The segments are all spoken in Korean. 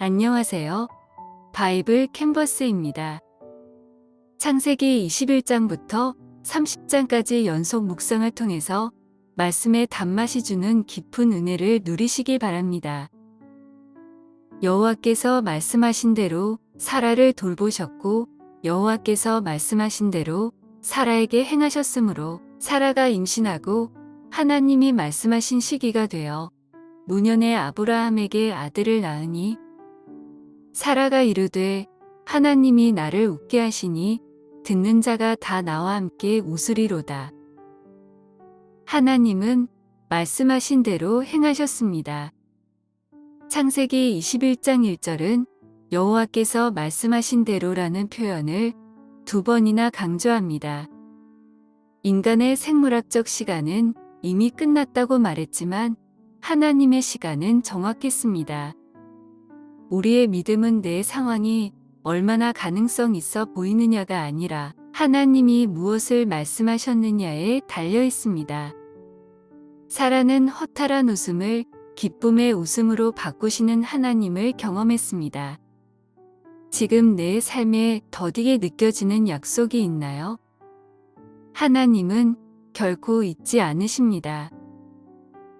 안녕하세요. 바이블 캔버스입니다. 창세기 21장부터 30장까지 연속 묵상을 통해서 말씀의 단맛이 주는 깊은 은혜를 누리시기 바랍니다. 여호와께서 말씀하신 대로 사라를 돌보셨고 여호와께서 말씀하신 대로 사라에게 행하셨으므로 사라가 임신하고 하나님이 말씀하신 시기가 되어 노년의 아브라함에게 아들을 낳으니 사라가 이르되 하나님이 나를 웃게 하시니 듣는 자가 다 나와 함께 웃으리로다. 하나님은 말씀하신 대로 행하셨습니다. 창세기 21장 1절은 여호와께서 말씀하신 대로라는 표현을 2번이나 강조합니다. 인간의 생물학적 시간은 이미 끝났다고 말했지만 하나님의 시간은 정확했습니다. 우리의 믿음은 내 상황이 얼마나 가능성 있어 보이느냐가 아니라 하나님이 무엇을 말씀하셨느냐에 달려 있습니다. 사라는 허탈한 웃음을 기쁨의 웃음으로 바꾸시는 하나님을 경험했습니다. 지금 내 삶에 더디게 느껴지는 약속이 있나요? 하나님은 결코 잊지 않으십니다.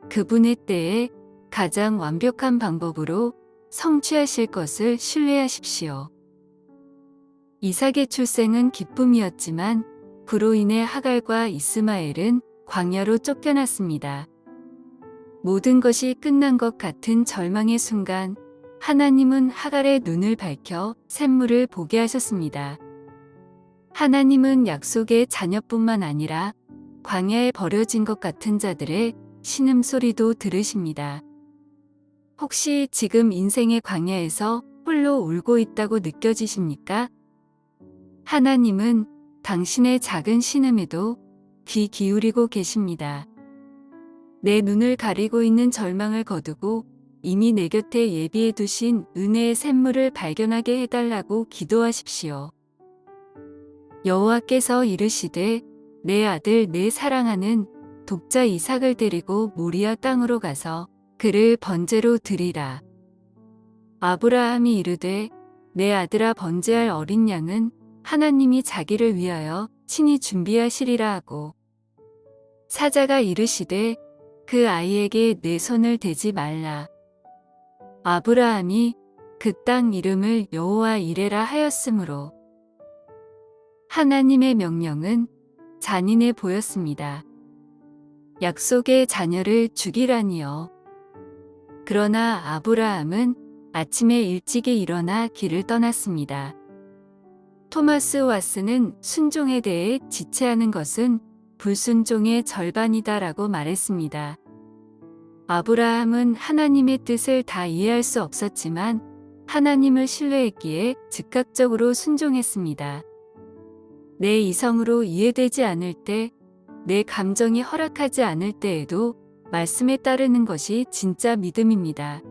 그분의 때에 가장 완벽한 방법으로 성취하실 것을 신뢰하십시오. 이삭의 출생은 기쁨이었지만 그로 인해 하갈과 이스마엘은 광야로 쫓겨났습니다. 모든 것이 끝난 것 같은 절망의 순간 하나님은 하갈의 눈을 밝혀 샘물을 보게 하셨습니다. 하나님은 약속의 자녀뿐만 아니라 광야에 버려진 것 같은 자들의 신음소리도 들으십니다. 혹시 지금 인생의 광야에서 홀로 울고 있다고 느껴지십니까? 하나님은 당신의 작은 신음에도 귀 기울이고 계십니다. 내 눈을 가리고 있는 절망을 거두고 이미 내 곁에 예비해 두신 은혜의 샘물을 발견하게 해달라고 기도하십시오. 여호와께서 이르시되 내 아들 내 사랑하는 독자 이삭을 데리고 모리아 땅으로 가서 그를 번제로 드리라. 아브라함이 이르되 내 아들아 번제할 어린 양은 하나님이 자기를 위하여 친히 준비하시리라 하고 사자가 이르시되 그 아이에게 내 손을 대지 말라. 아브라함이 그 땅 이름을 여호와 이레라 하였으므로 하나님의 명령은 잔인해 보였습니다. 약속의 자녀를 죽이라니요. 그러나 아브라함은 아침에 일찍이 일어나 길을 떠났습니다. 토마스 왓슨은 순종에 대해 지체하는 것은 불순종의 절반이다라고 말했습니다. 아브라함은 하나님의 뜻을 다 이해할 수 없었지만 하나님을 신뢰했기에 즉각적으로 순종했습니다. 내 이성으로 이해되지 않을 때, 내 감정이 허락하지 않을 때에도 말씀에 따르는 것이 진짜 믿음입니다.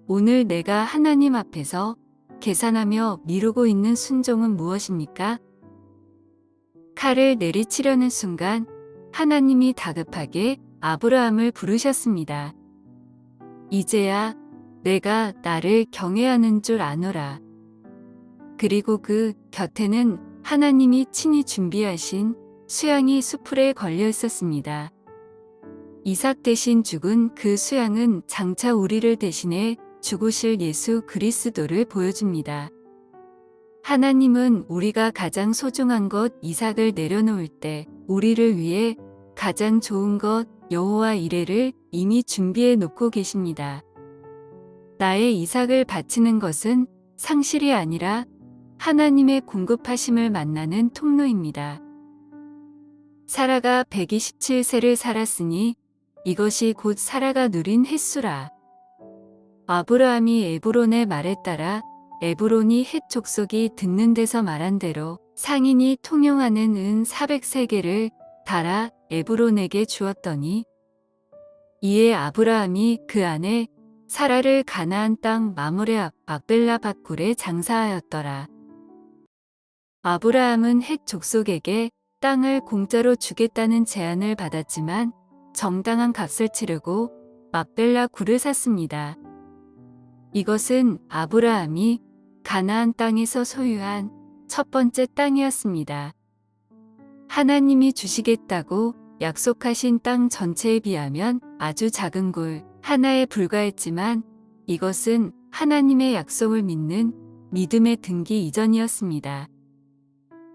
오늘 내가 하나님 앞에서 계산하며 미루고 있는 순종은 무엇입니까? 칼을 내리치려는 순간 하나님이 다급하게 아브라함을 부르셨습니다. 이제야 내가 나를 경외하는 줄 아노라. 그리고 그 곁에는 하나님이 친히 준비하신 수양이 수풀에 걸려 있었습니다. 이삭 대신 죽은 그 수양은 장차 우리를 대신해 죽으실 예수 그리스도를 보여줍니다. 하나님은 우리가 가장 소중한 것 이삭을 내려놓을 때 우리를 위해 가장 좋은 것 여호와 이레를 이미 준비해 놓고 계십니다. 나의 이삭을 바치는 것은 상실이 아니라 하나님의 공급하심을 만나는 통로입니다. 사라가 127세를 살았으니 이것이 곧 사라가 누린 횟수라. 아브라함이 에브론의 말에 따라 에브론이 헷 족속이 듣는 데서 말한 대로 상인이 통용하는 은 400세겔을 달아 에브론에게 주었더니 이에 아브라함이 그 안에 사라를 가나안 땅 마므레 앞 막벨라 밧굴에 장사하였더라. 아브라함은 헷 족속에게 땅을 공짜로 주겠다는 제안을 받았지만 정당한 값을 치르고 막벨라 굴을 샀습니다. 이것은 아브라함이 가나안 땅에서 소유한 첫 번째 땅이었습니다. 하나님이 주시겠다고 약속하신 땅 전체에 비하면 아주 작은 굴 하나에 불과했지만 이것은 하나님의 약속을 믿는 믿음의 등기 이전이었습니다.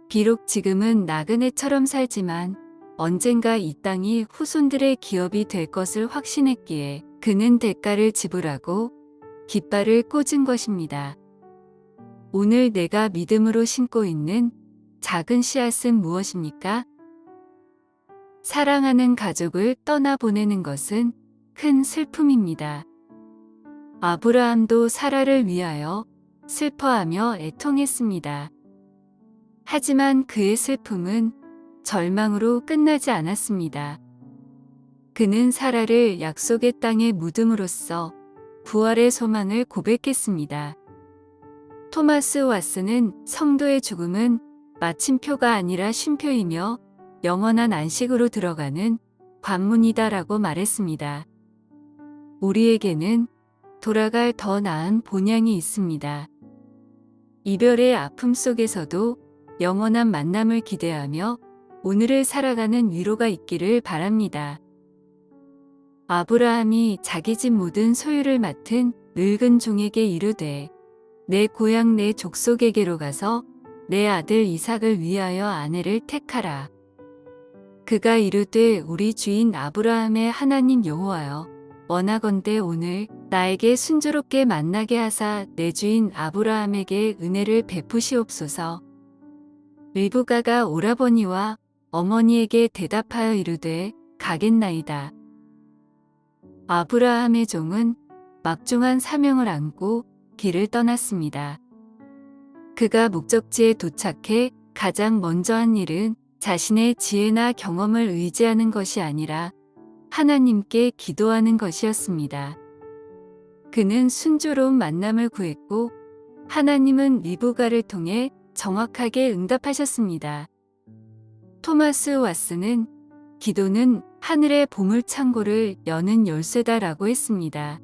비록 지금은 나그네처럼 살지만 언젠가 이 땅이 후손들의 기업이 될 것을 확신했기에 그는 대가를 지불하고 깃발을 꽂은 것입니다. 오늘 내가 믿음으로 심고 있는 작은 씨앗은 무엇입니까? 사랑하는 가족을 떠나보내는 것은 큰 슬픔입니다. 아브라함도 사라를 위하여 슬퍼하며 애통했습니다. 하지만 그의 슬픔은 절망으로 끝나지 않았습니다. 그는 사라를 약속의 땅에 묻음으로써 부활의 소망을 고백했습니다. 토마스 왓슨은 성도의 죽음은 마침표가 아니라 쉼표이며 영원한 안식으로 들어가는 관문이다라고 말했습니다. 우리에게는 돌아갈 더 나은 본향이 있습니다. 이별의 아픔 속에서도 영원한 만남을 기대하며 오늘을 살아가는 위로가 있기를 바랍니다. 아브라함이 자기 집 모든 소유를 맡은 늙은 종에게 이르되 내 고향 내 족속에게로 가서 내 아들 이삭을 위하여 아내를 택하라. 그가 이르되 우리 주인 아브라함의 하나님 여호와여 원하건대 오늘 나에게 순조롭게 만나게 하사 내 주인 아브라함에게 은혜를 베푸시옵소서. 리브가가 오라버니와 어머니에게 대답하여 이르되 가겠나이다. 아브라함의 종은 막중한 사명을 안고 길을 떠났습니다. 그가 목적지에 도착해 가장 먼저 한 일은 자신의 지혜나 경험을 의지하는 것이 아니라 하나님께 기도하는 것이었습니다. 그는 순조로운 만남을 구했고 하나님은 리브가를 통해 정확하게 응답하셨습니다. 토마스 왓슨은 기도는 하늘의 보물창고를 여는 열쇠다라고 했습니다.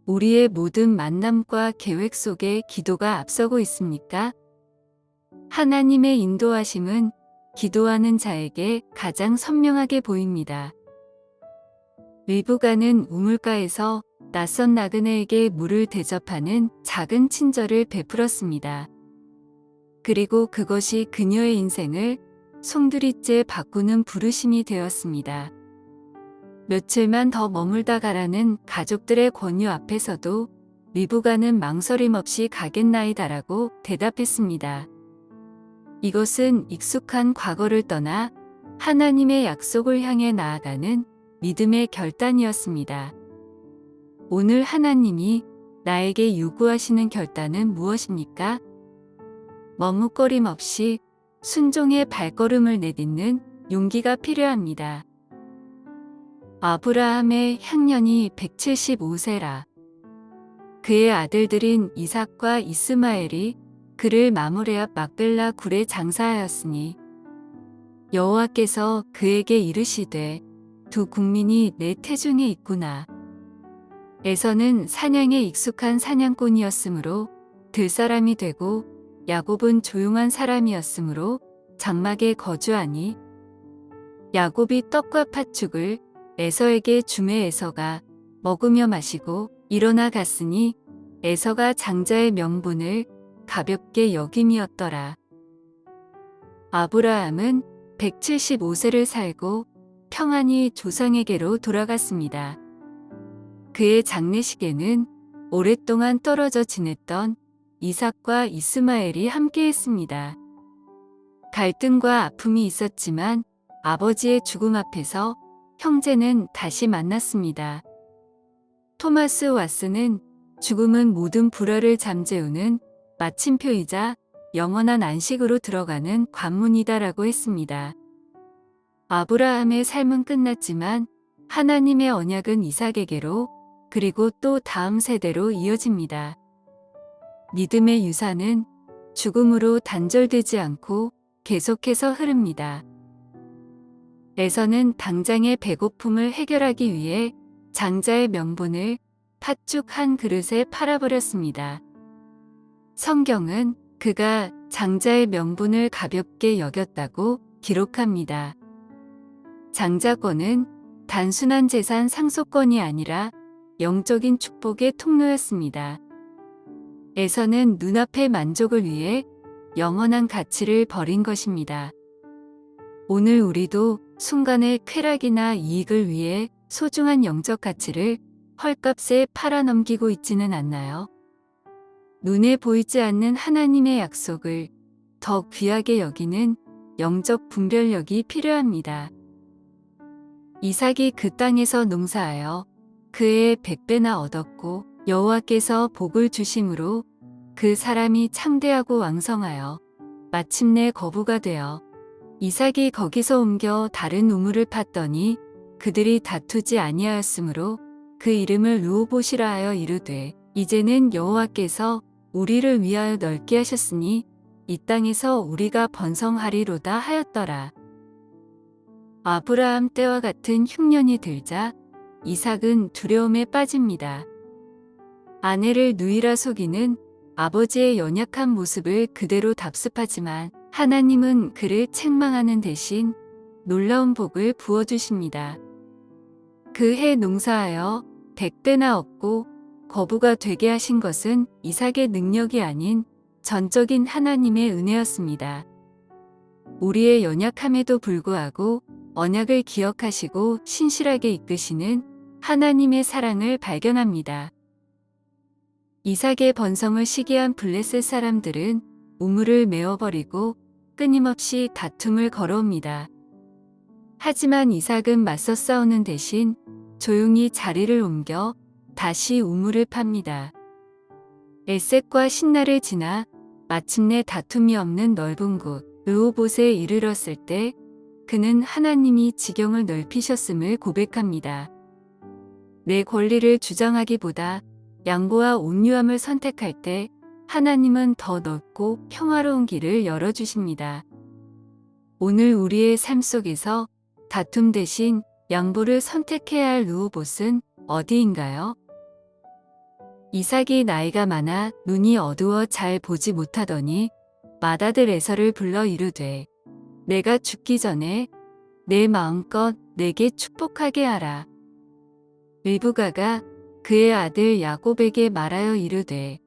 우리의 모든 만남과 계획 속에 기도가 앞서고 있습니까? 하나님의 인도하심은 기도하는 자에게 가장 선명하게 보입니다. 리브가는 우물가에서 낯선 나그네에게 물을 대접하는 작은 친절을 베풀었습니다. 그리고 그것이 그녀의 인생을 송두리째 바꾸는 부르심이 되었습니다. 며칠만 더 머물다 가라는 가족들의 권유 앞에서도 리브가는 망설임 없이 가겠나이다라고 대답했습니다. 이것은 익숙한 과거를 떠나 하나님의 약속을 향해 나아가는 믿음의 결단이었습니다. 오늘 하나님이 나에게 요구하시는 결단은 무엇입니까? 머뭇거림 없이 순종의 발걸음을 내딛는 용기가 필요합니다. 아브라함의 향년이 175세라. 그의 아들들인 이삭과 이스마엘이 그를 마므레 앞 막벨라 굴에 장사하였으니 여호와께서 그에게 이르시되 두 국민이 내 태중에 있구나. 에서는 사냥에 익숙한 사냥꾼이었으므로 들사람이 되고 야곱은 조용한 사람이었으므로 장막에 거주하니 야곱이 떡과 팥죽을 에서에게 주매 에서가 먹으며 마시고 일어나 갔으니 에서가 장자의 명분을 가볍게 여김이었더라. 아브라함은 175세를 살고 평안히 조상에게로 돌아갔습니다. 그의 장례식에는 오랫동안 떨어져 지냈던 이삭과 이스마엘이 함께했습니다. 갈등과 아픔이 있었지만 아버지의 죽음 앞에서 형제는 다시 만났습니다. 토마스 왓슨은 죽음은 모든 불화를 잠재우는 마침표이자 영원한 안식으로 들어가는 관문이다라고 했습니다. 아브라함의 삶은 끝났지만 하나님의 언약은 이삭에게로 그리고 또 다음 세대로 이어집니다. 믿음의 유산은 죽음으로 단절되지 않고 계속해서 흐릅니다. 에서는 당장의 배고픔을 해결하기 위해 장자의 명분을 팥죽 한 그릇에 팔아버렸습니다. 성경은 그가 장자의 명분을 가볍게 여겼다고 기록합니다. 장자권은 단순한 재산 상속권이 아니라 영적인 축복의 통로였습니다. 에서는 눈앞의 만족을 위해 영원한 가치를 버린 것입니다. 오늘 우리도 순간의 쾌락이나 이익을 위해 소중한 영적 가치를 헐값에 팔아넘기고 있지는 않나요? 눈에 보이지 않는 하나님의 약속을 더 귀하게 여기는 영적 분별력이 필요합니다. 이삭이 그 땅에서 농사하여 그의 100배나 얻었고 여호와께서 복을 주심으로 그 사람이 창대하고 왕성하여 마침내 거부가 되어 이삭이 거기서 옮겨 다른 우물을 팠더니 그들이 다투지 아니하였으므로 그 이름을 르호봇이라 하여 이르되 이제는 여호와께서 우리를 위하여 넓게 하셨으니 이 땅에서 우리가 번성하리로다 하였더라. 아브라함 때와 같은 흉년이 들자 이삭은 두려움에 빠집니다. 아내를 누이라 속이는 아버지의 연약한 모습을 그대로 답습하지만 하나님은 그를 책망하는 대신 놀라운 복을 부어주십니다. 그 해 농사하여 100배나 얻고 거부가 되게 하신 것은 이삭의 능력이 아닌 전적인 하나님의 은혜였습니다. 우리의 연약함에도 불구하고 언약을 기억하시고 신실하게 이끄시는 하나님의 사랑을 발견합니다. 이삭의 번성을 시기한 블레셋 사람들은 우물을 메워버리고 끊임없이 다툼을 걸어옵니다. 하지만 이삭은 맞서 싸우는 대신 조용히 자리를 옮겨 다시 우물을 팝니다. 에셋과 신나를 지나 마침내 다툼이 없는 넓은 곳 르호봇에 이르렀을 때 그는 하나님이 지경을 넓히셨음을 고백합니다. 내 권리를 주장하기보다 양보와 온유함을 선택할 때 하나님은 더 넓고 평화로운 길을 열어주십니다. 오늘 우리의 삶 속에서 다툼 대신 양보를 선택해야 할 르호봇은 어디인가요? 이삭이 나이가 많아 눈이 어두워 잘 보지 못하더니 맏아들 에서를 불러 이르되 내가 죽기 전에 내 마음껏 내게 축복하게 하라. 르브가가 그의 아들 야곱에게 말하여 이르되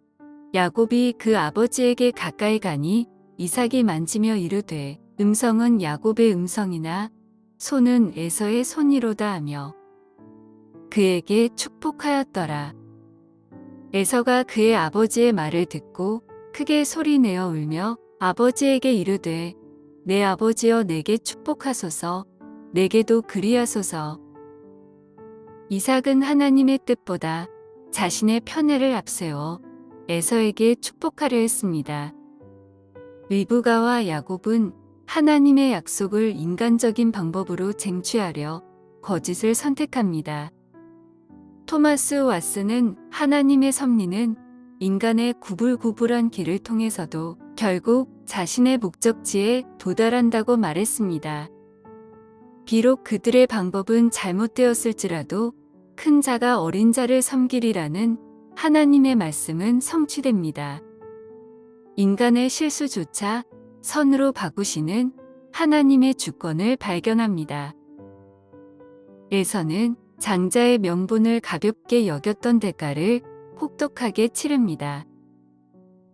야곱이 그 아버지에게 가까이 가니 이삭이 만지며 이르되 음성은 야곱의 음성이나 손은 에서의 손이로다 하며 그에게 축복하였더라. 에서가 그의 아버지의 말을 듣고 크게 소리내어 울며 아버지에게 이르되 내 아버지여 내게 축복하소서 내게도 그리하소서. 이삭은 하나님의 뜻보다 자신의 편애를 앞세워 에서에게 축복하려 했습니다. 르브가와 야곱은 하나님의 약속을 인간적인 방법으로 쟁취하려 거짓을 선택합니다. 토마스 왓슨은 하나님의 섭리는 인간의 구불구불한 길을 통해서도 결국 자신의 목적지에 도달한다고 말했습니다. 비록 그들의 방법은 잘못되었을지라도 큰 자가 어린 자를 섬기리라는 하나님의 말씀은 성취됩니다. 인간의 실수조차 선으로 바꾸시는 하나님의 주권을 발견합니다. 에서는 장자의 명분을 가볍게 여겼던 대가를 혹독하게 치릅니다.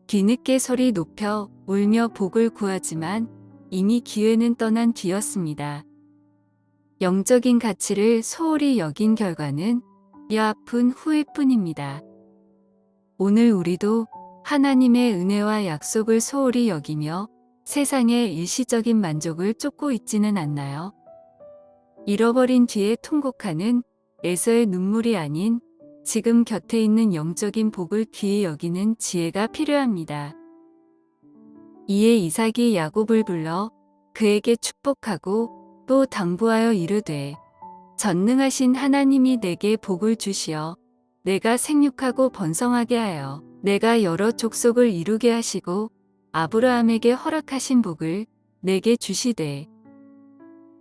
뒤늦게 소리 높여 울며 복을 구하지만 이미 기회는 떠난 뒤였습니다. 영적인 가치를 소홀히 여긴 결과는 뼈아픈 후일 뿐입니다. 오늘 우리도 하나님의 은혜와 약속을 소홀히 여기며 세상의 일시적인 만족을 쫓고 있지는 않나요? 잃어버린 뒤에 통곡하는 에서의 눈물이 아닌 지금 곁에 있는 영적인 복을 귀히 여기는 지혜가 필요합니다. 이에 이삭이 야곱을 불러 그에게 축복하고 또 당부하여 이르되 전능하신 하나님이 내게 복을 주시어 내가 생육하고 번성하게 하여 내가 여러 족속을 이루게 하시고 아브라함에게 허락하신 복을 내게 주시되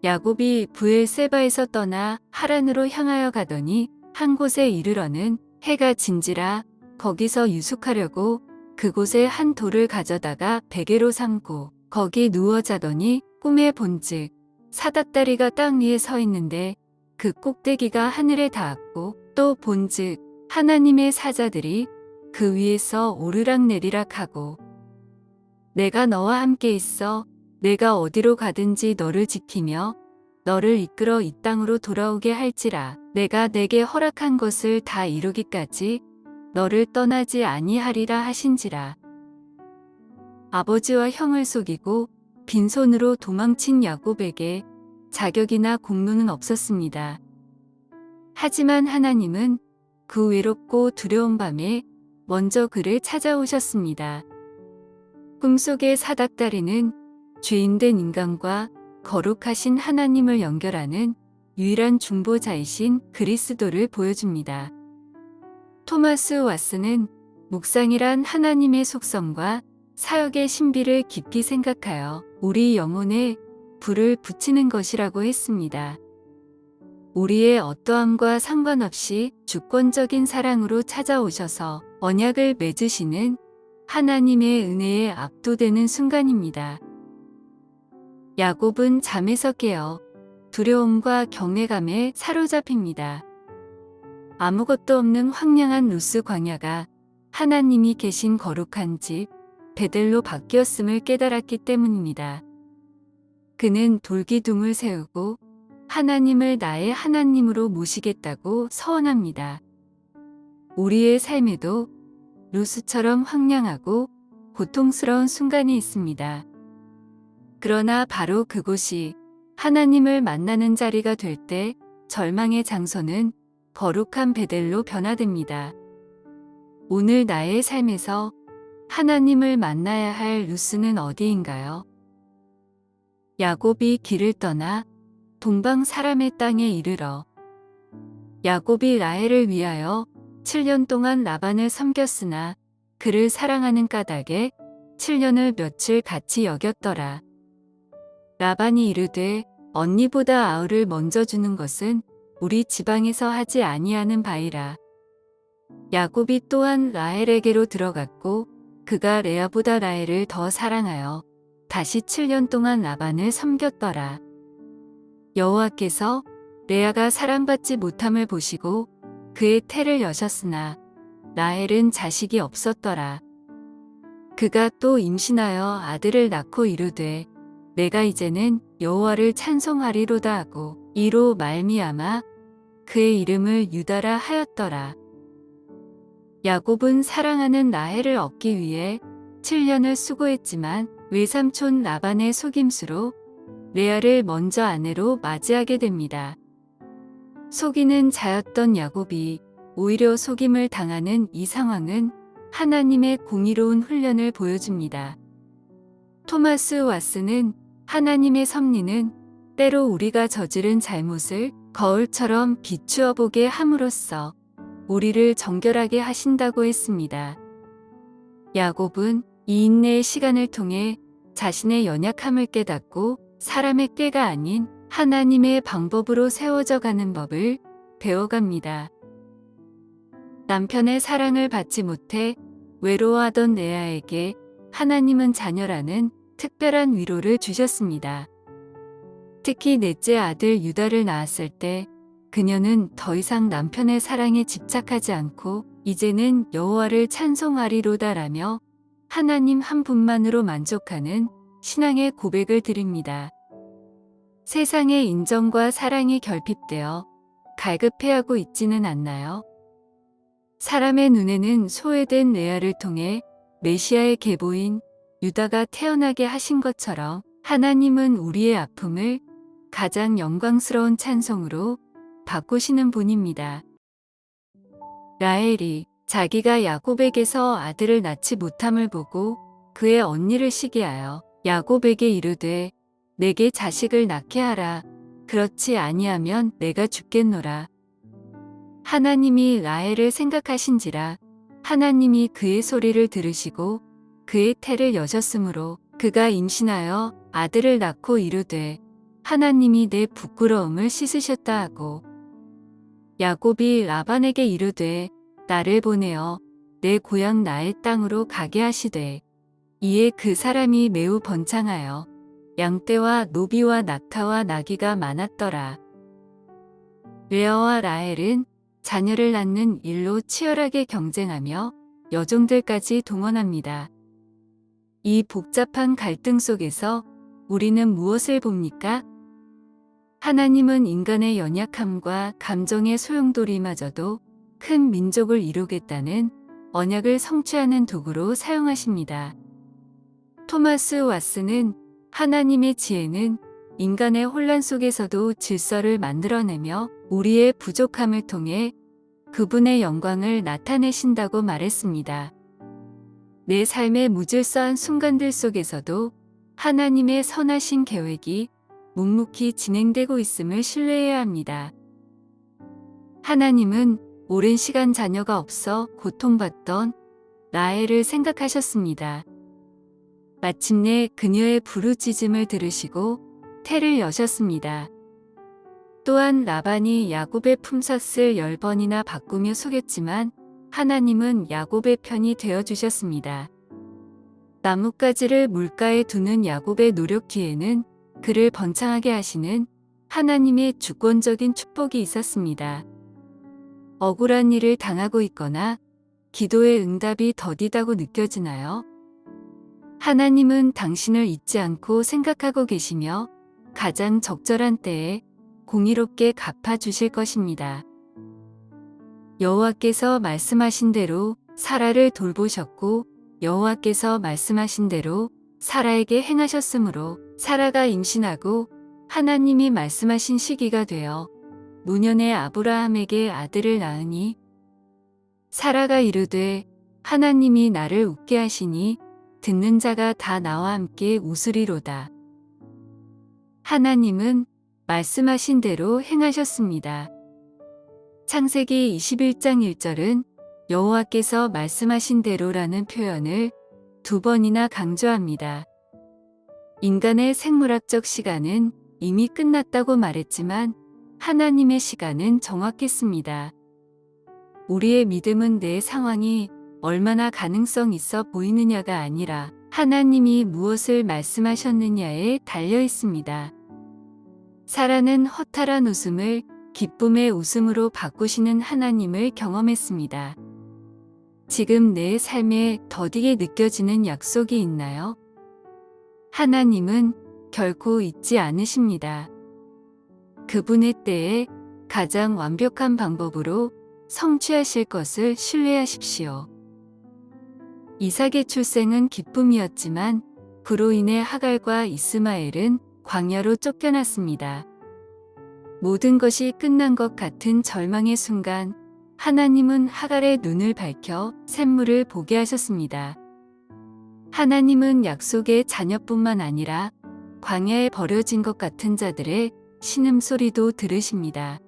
야곱이 브엘세바에서 떠나 하란으로 향하여 가더니 한 곳에 이르러는 해가 진지라 거기서 유숙하려고 그곳에 한 돌을 가져다가 베개로 삼고 거기 누워 자더니 꿈에 본즉 사닥다리가 땅 위에 서 있는데 그 꼭대기가 하늘에 닿았고 또 본즉 하나님의 사자들이 그 위에서 오르락내리락 하고 내가 너와 함께 있어 내가 어디로 가든지 너를 지키며 너를 이끌어 이 땅으로 돌아오게 할지라 내가 내게 허락한 것을 다 이루기까지 너를 떠나지 아니하리라 하신지라. 아버지와 형을 속이고 빈손으로 도망친 야곱에게 자격이나 공로는 없었습니다. 하지만 하나님은 그 외롭고 두려운 밤에 먼저 그를 찾아오셨습니다. 꿈속의 사닥다리는 죄인된 인간과 거룩하신 하나님을 연결하는 유일한 중보자이신 그리스도를 보여줍니다. 토마스 왓슨은 묵상이란 하나님의 속성과 사역의 신비를 깊이 생각하여 우리 영혼에 불을 붙이는 것이라고 했습니다. 우리의 어떠함과 상관없이 주권적인 사랑으로 찾아오셔서 언약을 맺으시는 하나님의 은혜에 압도되는 순간입니다. 야곱은 잠에서 깨어 두려움과 경외감에 사로잡힙니다. 아무것도 없는 황량한 루스 광야가 하나님이 계신 거룩한 집 베델로 바뀌었음을 깨달았기 때문입니다. 그는 돌기둥을 세우고 하나님을 나의 하나님으로 모시겠다고 서원합니다. 우리의 삶에도 루스처럼 황량하고 고통스러운 순간이 있습니다. 그러나 바로 그곳이 하나님을 만나는 자리가 될 때 절망의 장소는 거룩한 베델로 변화됩니다. 오늘 나의 삶에서 하나님을 만나야 할 루스는 어디인가요? 야곱이 길을 떠나 동방 사람의 땅에 이르러 야곱이 라헬을 위하여 7년 동안 라반을 섬겼으나 그를 사랑하는 까닭에 7년을 며칠 같이 여겼더라. 라반이 이르되 언니보다 아우를 먼저 주는 것은 우리 지방에서 하지 아니하는 바이라. 야곱이 또한 라헬에게로 들어갔고 그가 레아보다 라헬을 더 사랑하여 다시 7년 동안 라반을 섬겼더라. 여호와께서 레아가 사랑받지 못함을 보시고 그의 태를 여셨으나 라헬은 자식이 없었더라. 그가 또 임신하여 아들을 낳고 이르되 내가 이제는 여호와를 찬송하리로다 하고 이로 말미암아 그의 이름을 유다라 하였더라. 야곱은 사랑하는 라헬을 얻기 위해 7년을 수고했지만 외삼촌 라반의 속임수로 레아를 먼저 아내로 맞이하게 됩니다. 속이는 자였던 야곱이 오히려 속임을 당하는 이 상황은 하나님의 공의로운 훈련을 보여줍니다. 토마스 왓슨은 하나님의 섭리는 때로 우리가 저지른 잘못을 거울처럼 비추어 보게 함으로써 우리를 정결하게 하신다고 했습니다. 야곱은 이 인내의 시간을 통해 자신의 연약함을 깨닫고 사람의 꾀가 아닌 하나님의 방법으로 세워져 가는 법을 배워갑니다. 남편의 사랑을 받지 못해 외로워하던 레아에게 하나님은 자녀라는 특별한 위로를 주셨습니다. 특히 넷째 아들 유다를 낳았을 때 그녀는 더 이상 남편의 사랑에 집착하지 않고 이제는 여호와를 찬송하리로다라며 하나님 한 분만으로 만족하는 신앙의 고백을 드립니다. 세상의 인정과 사랑이 결핍되어 갈급해하고 있지는 않나요? 사람의 눈에는 소외된 레아를 통해 메시아의 계보인 유다가 태어나게 하신 것처럼 하나님은 우리의 아픔을 가장 영광스러운 찬송으로 바꾸시는 분입니다. 라헬이 자기가 야곱에게서 아들을 낳지 못함을 보고 그의 언니를 시기하여 야곱에게 이르되 내게 자식을 낳게 하라. 그렇지 아니하면 내가 죽겠노라. 하나님이 라헬을 생각하신지라 하나님이 그의 소리를 들으시고 그의 태를 여셨으므로 그가 임신하여 아들을 낳고 이르되 하나님이 내 부끄러움을 씻으셨다 하고 야곱이 라반에게 이르되 나를 보내어 내 고향 나의 땅으로 가게 하시되 이에 그 사람이 매우 번창하여 양떼와 노비와 낙타와 나귀가 많았더라. 레아와 라헬은 자녀를 낳는 일로 치열하게 경쟁하며 여종들까지 동원합니다. 이 복잡한 갈등 속에서 우리는 무엇을 봅니까? 하나님은 인간의 연약함과 감정의 소용돌이마저도 큰 민족을 이루겠다는 언약을 성취하는 도구로 사용하십니다. 토마스 왓슨은 하나님의 지혜는 인간의 혼란 속에서도 질서를 만들어내며 우리의 부족함을 통해 그분의 영광을 나타내신다고 말했습니다. 내 삶의 무질서한 순간들 속에서도 하나님의 선하신 계획이 묵묵히 진행되고 있음을 신뢰해야 합니다. 하나님은 오랜 시간 자녀가 없어 고통받던 라헬을 생각하셨습니다. 마침내 그녀의 부르짖음을 들으시고 태를 여셨습니다. 또한 라반이 야곱의 품삯을 10번이나 바꾸며 속였지만 하나님은 야곱의 편이 되어주셨습니다. 나뭇가지를 물가에 두는 야곱의 노력 뒤에는 그를 번창하게 하시는 하나님의 주권적인 축복이 있었습니다. 억울한 일을 당하고 있거나 기도의 응답이 더디다고 느껴지나요? 하나님은 당신을 잊지 않고 생각하고 계시며 가장 적절한 때에 공의롭게 갚아주실 것입니다. 여호와께서 말씀하신 대로 사라를 돌보셨고 여호와께서 말씀하신 대로 사라에게 행하셨으므로 사라가 임신하고 하나님이 말씀하신 시기가 되어 노년의 아브라함에게 아들을 낳으니 사라가 이르되 하나님이 나를 웃게 하시니 듣는 자가 다 나와 함께 웃으리로다. 하나님은 말씀하신 대로 행하셨습니다. 창세기 21장 1절은 여호와께서 말씀하신 대로라는 표현을 2번이나 강조합니다. 인간의 생물학적 시간은 이미 끝났다고 말했지만 하나님의 시간은 정확했습니다. 우리의 믿음은 내 상황이 얼마나 가능성 있어 보이느냐가 아니라 하나님이 무엇을 말씀하셨느냐에 달려 있습니다. 사라는 허탈한 웃음을 기쁨의 웃음으로 바꾸시는 하나님을 경험했습니다. 지금 내 삶에 더디게 느껴지는 약속이 있나요? 하나님은 결코 잊지 않으십니다. 그분의 때에 가장 완벽한 방법으로 성취하실 것을 신뢰하십시오. 이삭의 출생은 기쁨이었지만 그로 인해 하갈과 이스마엘은 광야로 쫓겨났습니다. 모든 것이 끝난 것 같은 절망의 순간 하나님은 하갈의 눈을 밝혀 샘물을 보게 하셨습니다. 하나님은 약속의 자녀뿐만 아니라 광야에 버려진 것 같은 자들의 신음소리도 들으십니다.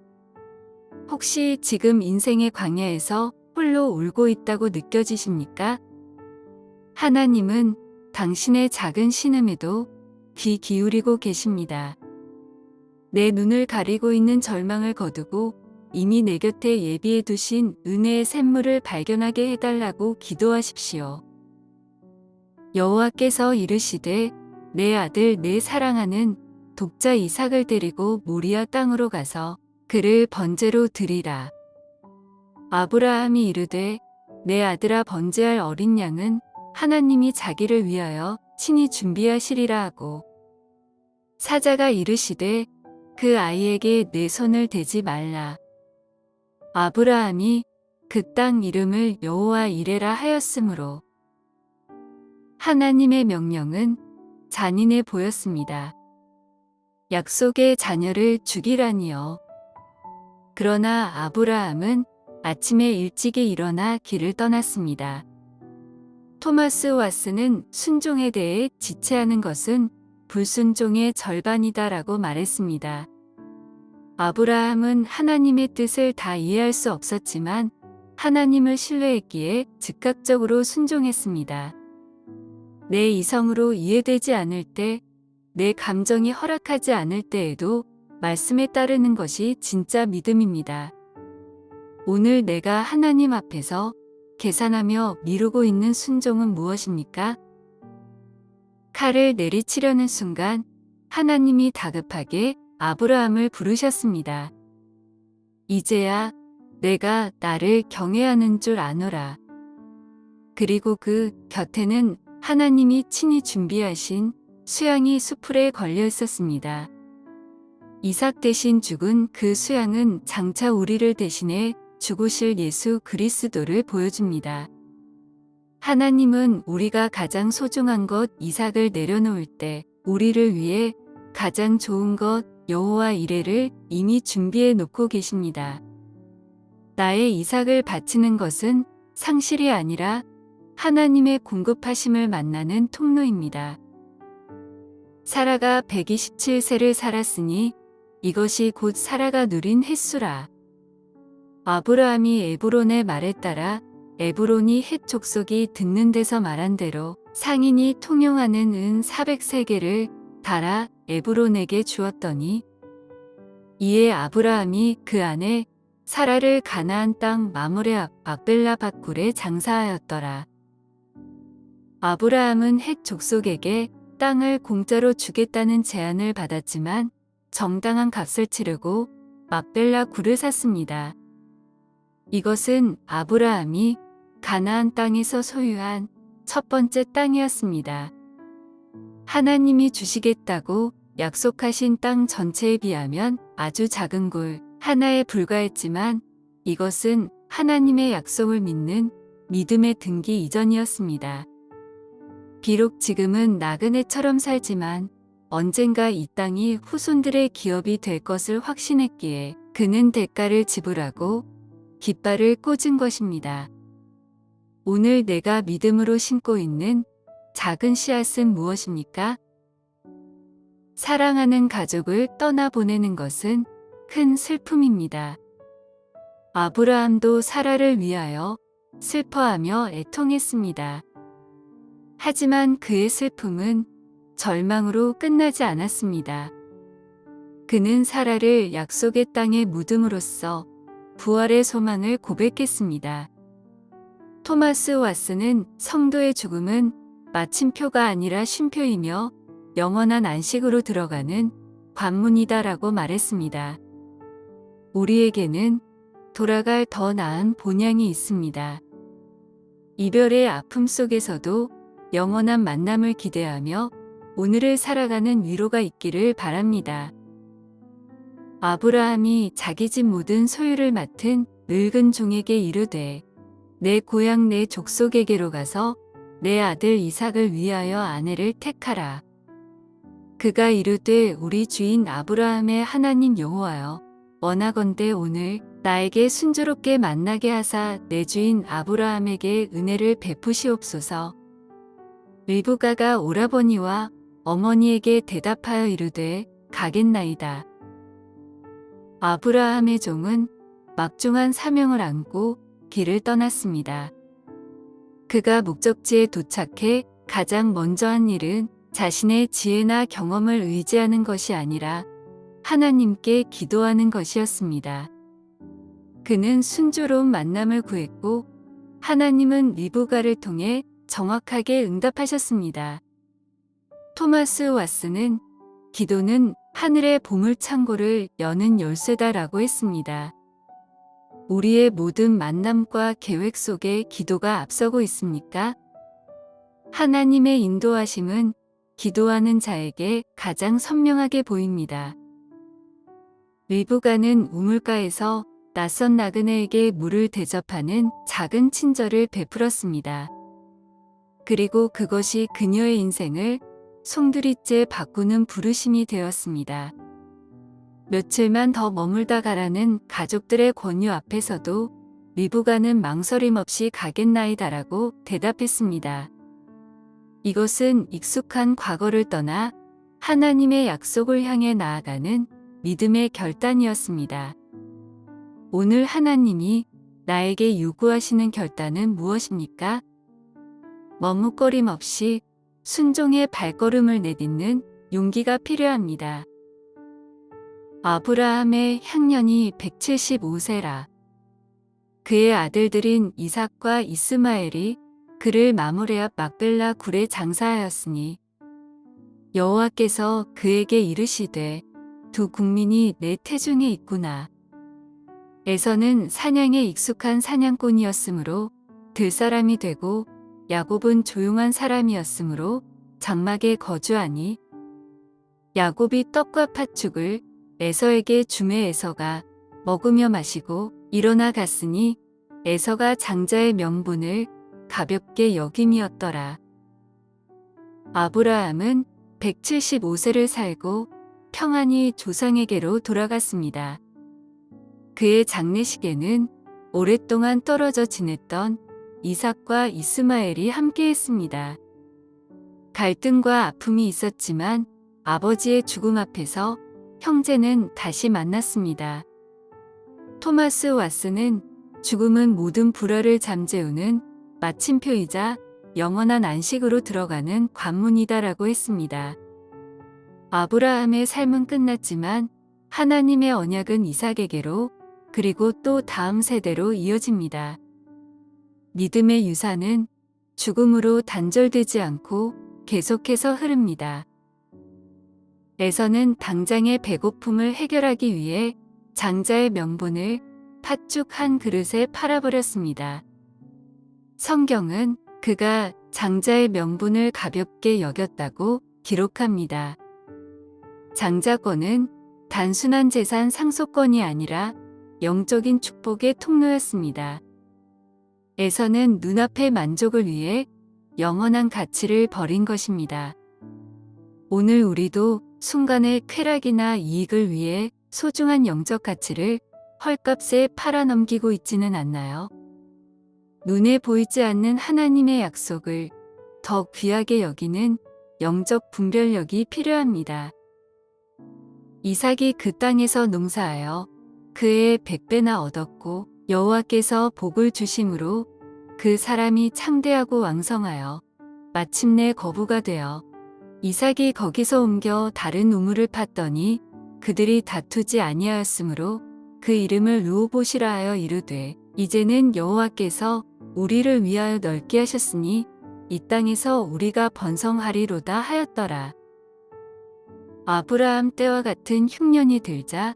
혹시 지금 인생의 광야에서 홀로 울고 있다고 느껴지십니까? 하나님은 당신의 작은 신음에도 귀 기울이고 계십니다. 내 눈을 가리고 있는 절망을 거두고 이미 내 곁에 예비해 두신 은혜의 샘물을 발견하게 해달라고 기도하십시오. 여호와께서 이르시되 내 아들 내 사랑하는 독자 이삭을 데리고 모리아 땅으로 가서 그를 번제로 드리라. 아브라함이 이르되 내 아들아 번제할 어린 양은 하나님이 자기를 위하여 친히 준비하시리라 하고 사자가 이르시되 그 아이에게 내 손을 대지 말라. 아브라함이 그 땅 이름을 여호와 이레라 하였으므로 하나님의 명령은 잔인해 보였습니다. 약속의 자녀를 죽이라니요. 그러나 아브라함은 아침에 일찍이 일어나 길을 떠났습니다. 토마스 왓슨은 순종에 대해 지체하는 것은 불순종의 절반이다라고 말했습니다. 아브라함은 하나님의 뜻을 다 이해할 수 없었지만 하나님을 신뢰했기에 즉각적으로 순종했습니다. 내 이성으로 이해되지 않을 때, 내 감정이 허락하지 않을 때에도 말씀에 따르는 것이 진짜 믿음입니다. 오늘 내가 하나님 앞에서 계산하며 미루고 있는 순종은 무엇입니까? 칼을 내리치려는 순간 하나님이 다급하게 아브라함을 부르셨습니다. 이제야 내가 나를 경외하는 줄 아노라. 그리고 그 곁에는 하나님이 친히 준비하신 수양이 수풀에 걸려 있었습니다. 이삭 대신 죽은 그 수양은 장차 우리를 대신해 죽으실 예수 그리스도를 보여줍니다. 하나님은 우리가 가장 소중한 것 이삭을 내려놓을 때 우리를 위해 가장 좋은 것 여호와 이레를 이미 준비해 놓고 계십니다. 나의 이삭을 바치는 것은 상실이 아니라 하나님의 공급하심을 만나는 통로입니다. 사라가 127세를 살았으니 이것이 곧 사라가 누린 햇수라. 아브라함이 에브론의 말에 따라 에브론이 헷 족속이 듣는 데서 말한 대로 상인이 통용하는 은 400세겔을 달아 에브론에게 주었더니 이에 아브라함이 그 안에 사라를 가나안 땅 마므레 앞 막벨라 밭굴에 장사하였더라. 아브라함은 헷 족속에게 땅을 공짜로 주겠다는 제안을 받았지만 정당한 값을 치르고 막벨라 굴을 샀습니다. 이것은 아브라함이 가나안 땅에서 소유한 첫 번째 땅이었습니다. 하나님이 주시겠다고 약속하신 땅 전체에 비하면 아주 작은 굴 하나에 불과했지만 이것은 하나님의 약속을 믿는 믿음의 등기 이전이었습니다. 비록 지금은 나그네처럼 살지만 언젠가 이 땅이 후손들의 기업이 될 것을 확신했기에 그는 대가를 지불하고 깃발을 꽂은 것입니다. 오늘 내가 믿음으로 심고 있는 작은 씨앗은 무엇입니까? 사랑하는 가족을 떠나보내는 것은 큰 슬픔입니다. 아브라함도 사라를 위하여 슬퍼하며 애통했습니다. 하지만 그의 슬픔은 절망으로 끝나지 않았습니다. 그는 사라를 약속의 땅에 묻음으로써 부활의 소망을 고백했습니다. 토마스 왓슨은 성도의 죽음은 마침표가 아니라 쉼표이며 영원한 안식으로 들어가는 관문이다라고 말했습니다. 우리에게는 돌아갈 더 나은 본향이 있습니다. 이별의 아픔 속에서도 영원한 만남을 기대하며 오늘을 살아가는 위로가 있기를 바랍니다. 아브라함이 자기 집 모든 소유를 맡은 늙은 종에게 이르되 내 고향 내 족속에게로 가서 내 아들 이삭을 위하여 아내를 택하라. 그가 이르되 우리 주인 아브라함의 하나님 여호와여 원하건대 오늘 나에게 순조롭게 만나게 하사 내 주인 아브라함에게 은혜를 베푸시옵소서. 르브가가 오라버니와 어머니에게 대답하여 이르되 가겠나이다. 아브라함의 종은 막중한 사명을 안고 길을 떠났습니다. 그가 목적지에 도착해 가장 먼저 한 일은 자신의 지혜나 경험을 의지하는 것이 아니라 하나님께 기도하는 것이었습니다. 그는 순조로운 만남을 구했고 하나님은 리브가를 통해 정확하게 응답하셨습니다. 토마스 왓슨은 기도는 하늘의 보물창고를 여는 열쇠다라고 했습니다. 우리의 모든 만남과 계획 속에 기도가 앞서고 있습니까? 하나님의 인도하심은 기도하는 자에게 가장 선명하게 보입니다. 리브가는 우물가에서 낯선 나그네에게 물을 대접하는 작은 친절을 베풀었습니다. 그리고 그것이 그녀의 인생을 송두리째 바꾸는 부르심이 되었습니다. 며칠만 더 머물다 가라는 가족들의 권유 앞에서도 리브가는 망설임 없이 가겠나이다라고 대답했습니다. 이것은 익숙한 과거를 떠나 하나님의 약속을 향해 나아가는 믿음의 결단이었습니다. 오늘 하나님이 나에게 요구하시는 결단은 무엇입니까? 머뭇거림 없이 순종의 발걸음을 내딛는 용기가 필요합니다. 아브라함의 향년이 175세라. 그의 아들들인 이삭과 이스마엘이 그를 마므레 앞 막벨라 굴에 장사하였으니 여호와께서 그에게 이르시되 두 국민이 내 태중에 있구나. 에서는 사냥에 익숙한 사냥꾼이었으므로 들사람이 되고 야곱은 조용한 사람이었으므로 장막에 거주하니 야곱이 떡과 팥죽을 에서에게 주매 에서가 먹으며 마시고 일어나 갔으니 에서가 장자의 명분을 가볍게 여김이었더라. 아브라함은 175세를 살고 평안히 조상에게로 돌아갔습니다. 그의 장례식에는 오랫동안 떨어져 지냈던 이삭과 이스마엘이 함께했습니다. 갈등과 아픔이 있었지만 아버지의 죽음 앞에서 형제는 다시 만났습니다. 토마스 왓슨은 죽음은 모든 불화를 잠재우는 마침표이자 영원한 안식으로 들어가는 관문이다라고 했습니다. 아브라함의 삶은 끝났지만 하나님의 언약은 이삭에게로 그리고 또 다음 세대로 이어집니다. 믿음의 유산은 죽음으로 단절되지 않고 계속해서 흐릅니다. 에서는 당장의 배고픔을 해결하기 위해 장자의 명분을 팥죽 한 그릇에 팔아버렸습니다. 성경은 그가 장자의 명분을 가볍게 여겼다고 기록합니다. 장자권은 단순한 재산 상속권이 아니라 영적인 축복의 통로였습니다. 에서는 눈앞의 만족을 위해 영원한 가치를 버린 것입니다. 오늘 우리도 순간의 쾌락이나 이익을 위해 소중한 영적 가치를 헐값에 팔아넘기고 있지는 않나요? 눈에 보이지 않는 하나님의 약속을 더 귀하게 여기는 영적 분별력이 필요합니다. 이삭이 그 땅에서 농사하여 그의 100배나 얻었고 여호와께서 복을 주심으로 그 사람이 창대하고 왕성하여 마침내 거부가 되어 이삭이 거기서 옮겨 다른 우물을 팠더니 그들이 다투지 아니하였으므로 그 이름을 르호봇이라 하여 이르되 이제는 여호와께서 우리를 위하여 넓게 하셨으니 이 땅에서 우리가 번성하리로다 하였더라. 아브라함 때와 같은 흉년이 들자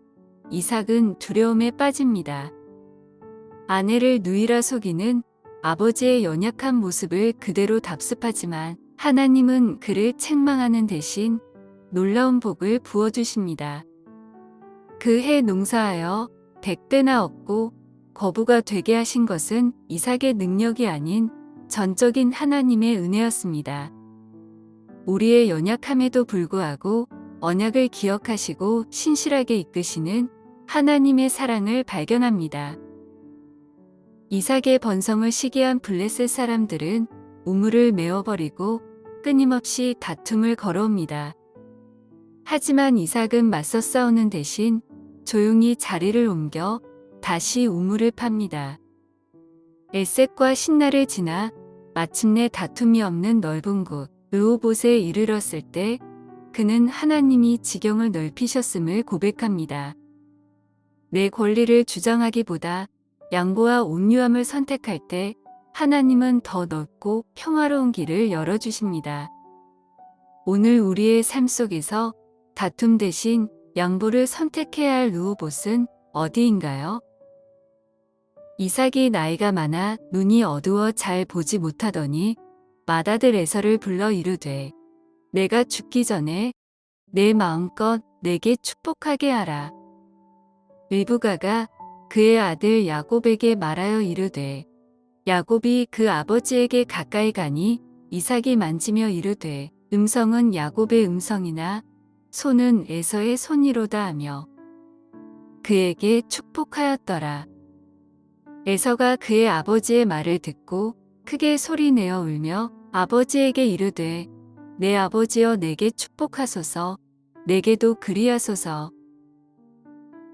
이삭은 두려움에 빠집니다. 아내를 누이라 속이는 아버지의 연약한 모습을 그대로 답습하지만 하나님은 그를 책망하는 대신 놀라운 복을 부어주십니다. 그 해 농사하여 100배나 얻고 거부가 되게 하신 것은 이삭의 능력이 아닌 전적인 하나님의 은혜였습니다. 우리의 연약함에도 불구하고 언약을 기억하시고 신실하게 이끄시는 하나님의 사랑을 발견합니다. 이삭의 번성을 시기한 블레셋 사람들은 우물을 메워버리고 끊임없이 다툼을 걸어옵니다. 하지만 이삭은 맞서 싸우는 대신 조용히 자리를 옮겨 다시 우물을 팝니다. 에셋과 신나를 지나 마침내 다툼이 없는 넓은 곳 르호봇에 이르렀을 때 그는 하나님이 지경을 넓히셨음을 고백합니다. 내 권리를 주장하기보다 양보와 온유함을 선택할 때 하나님은 더 넓고 평화로운 길을 열어주십니다. 오늘 우리의 삶 속에서 다툼 대신 양보를 선택해야 할 르호봇은 어디인가요? 이삭이 나이가 많아 눈이 어두워 잘 보지 못하더니 맏아들 에서를 불러 이르되 내가 죽기 전에 내 마음껏 내게 축복하게 하라. 르브가가 그의 아들 야곱에게 말하여 이르되 야곱이 그 아버지에게 가까이 가니 이삭이 만지며 이르되 음성은 야곱의 음성이나 손은 에서의 손이로다 하며 그에게 축복하였더라. 에서가 그의 아버지의 말을 듣고 크게 소리내어 울며 아버지에게 이르되 내 아버지여 내게 축복하소서 내게도 그리하소서.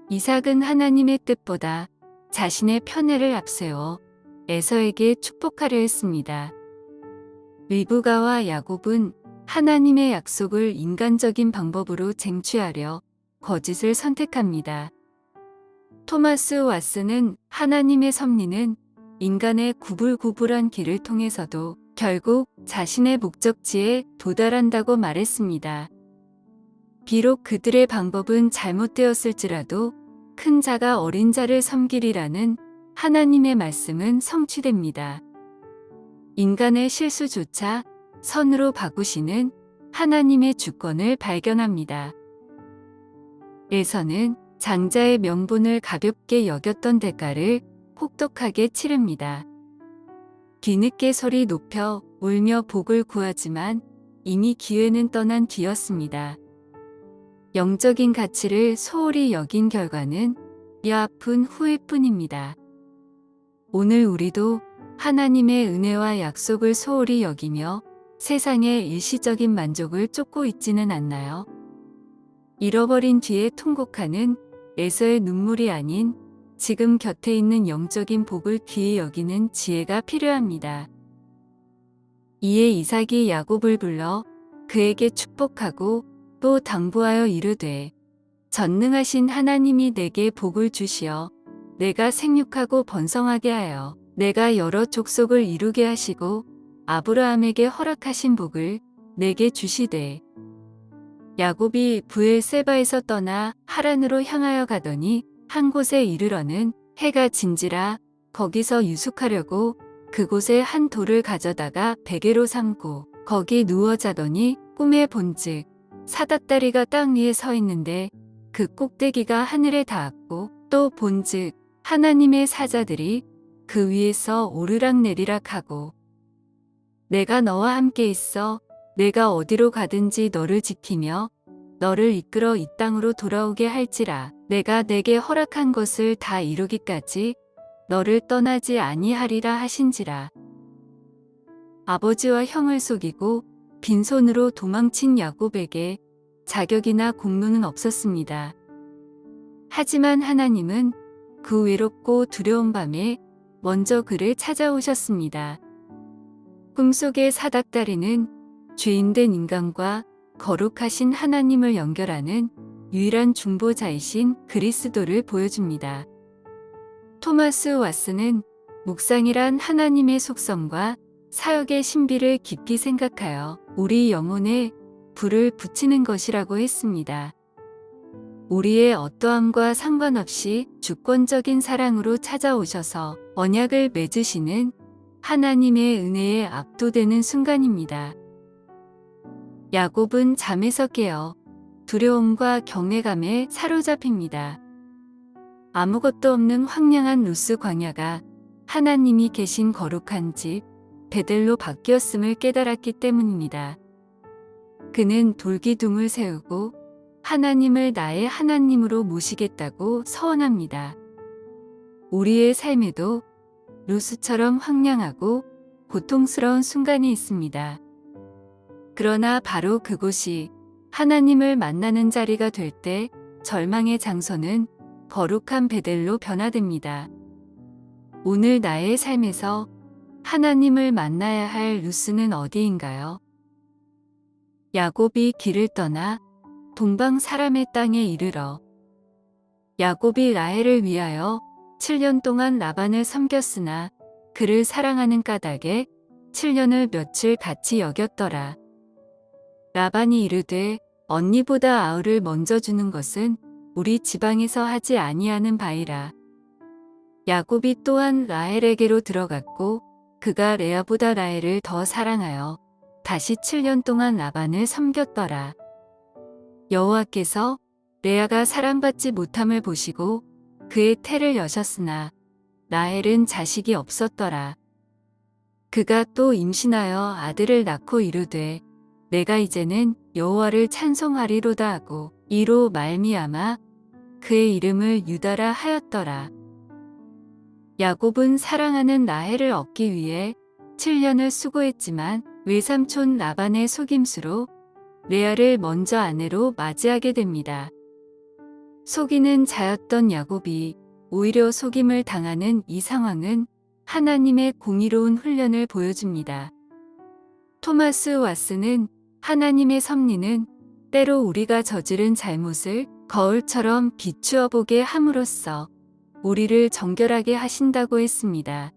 이삭은 하나님의 뜻보다 자신의 편애를 앞세워 에서에게 축복하려 했습니다. 르브가와 야곱은 하나님의 약속을 인간적인 방법으로 쟁취하려 거짓을 선택합니다. 토마스 왓슨은 하나님의 섭리는 인간의 구불구불한 길을 통해서도 결국 자신의 목적지에 도달한다고 말했습니다. 비록 그들의 방법은 잘못되었을지라도 큰 자가 어린 자를 섬기리라는 하나님의 말씀은 성취됩니다. 인간의 실수조차 선으로 바꾸시는 하나님의 주권을 발견합니다. 에서는 장자의 명분을 가볍게 여겼던 대가를 혹독하게 치릅니다. 뒤늦게 소리 높여 울며 복을 구하지만 이미 기회는 떠난 뒤였습니다. 영적인 가치를 소홀히 여긴 결과는 뼈아픈 후회뿐입니다. 오늘 우리도 하나님의 은혜와 약속을 소홀히 여기며 세상의 일시적인 만족을 쫓고 있지는 않나요? 잃어버린 뒤에 통곡하는 에서의 눈물이 아닌 지금 곁에 있는 영적인 복을 귀히 여기는 지혜가 필요합니다. 이에 이삭이 야곱을 불러 그에게 축복하고 또 당부하여 이르되 전능하신 하나님이 내게 복을 주시어 내가 생육하고 번성하게 하여 내가 여러 족속을 이루게 하시고 아브라함에게 허락하신 복을 내게 주시되 야곱이 브엘세바에서 떠나 하란으로 향하여 가더니 한 곳에 이르러는 해가 진지라 거기서 유숙하려고 그곳에 한 돌을 가져다가 베개로 삼고 거기 누워 자더니 꿈에 본즉 사닥다리가 땅 위에 서 있는데 그 꼭대기가 하늘에 닿았고 또 본즉 하나님의 사자들이 그 위에서 오르락내리락 하고 내가 너와 함께 있어 내가 어디로 가든지 너를 지키며 너를 이끌어 이 땅으로 돌아오게 할지라 내가 내게 허락한 것을 다 이루기까지 너를 떠나지 아니하리라 하신지라. 아버지와 형을 속이고 빈손으로 도망친 야곱에게 자격이나 공로는 없었습니다. 하지만 하나님은 그 외롭고 두려운 밤에 먼저 그를 찾아오셨습니다. 꿈속의 사닥다리는 죄인된 인간과 거룩하신 하나님을 연결하는 유일한 중보자이신 그리스도를 보여줍니다. 토마스 왓슨은 묵상이란 하나님의 속성과 사역의 신비를 깊이 생각하여 우리 영혼에 불을 붙이는 것이라고 했습니다. 우리의 어떠함과 상관없이 주권적인 사랑으로 찾아오셔서 언약을 맺으시는 하나님의 은혜에 압도되는 순간입니다. 야곱은 잠에서 깨어 두려움과 경외감에 사로잡힙니다. 아무것도 없는 황량한 루스 광야가 하나님이 계신 거룩한 집 베델로 바뀌었음을 깨달았기 때문입니다. 그는 돌기둥을 세우고 하나님을 나의 하나님으로 모시겠다고 서원합니다. 우리의 삶에도 루스처럼 황량하고 고통스러운 순간이 있습니다. 그러나 바로 그곳이 하나님을 만나는 자리가 될 때 절망의 장소는 거룩한 베델로 변화됩니다. 오늘 나의 삶에서 하나님을 만나야 할 루스는 어디인가요? 야곱이 길을 떠나 동방 사람의 땅에 이르러 야곱이 라헬을 위하여 7년 동안 라반을 섬겼으나 그를 사랑하는 까닭에 7년을 며칠 같이 여겼더라. 라반이 이르되 언니보다 아우를 먼저 주는 것은 우리 지방에서 하지 아니하는 바이라. 야곱이 또한 라헬에게로 들어갔고 그가 레아보다 라헬을 더 사랑하여 다시 7년 동안 라반을 섬겼더라. 여호와께서 레아가 사랑받지 못함을 보시고 그의 태를 여셨으나 라헬은 자식이 없었더라. 그가 또 임신하여 아들을 낳고 이르되 내가 이제는 여호와를 찬송하리로다 하고 이로 말미암아 그의 이름을 유다라 하였더라. 야곱은 사랑하는 라헬을 얻기 위해 7년을 수고했지만 외삼촌 라반의 속임수로 레아를 먼저 아내로 맞이하게 됩니다. 속이는 자였던 야곱이 오히려 속임을 당하는 이 상황은 하나님의 공의로운 훈련을 보여줍니다. 토마스 왓슨은 하나님의 섭리는 때로 우리가 저지른 잘못을 거울처럼 비추어 보게 함으로써 우리를 정결하게 하신다고 했습니다.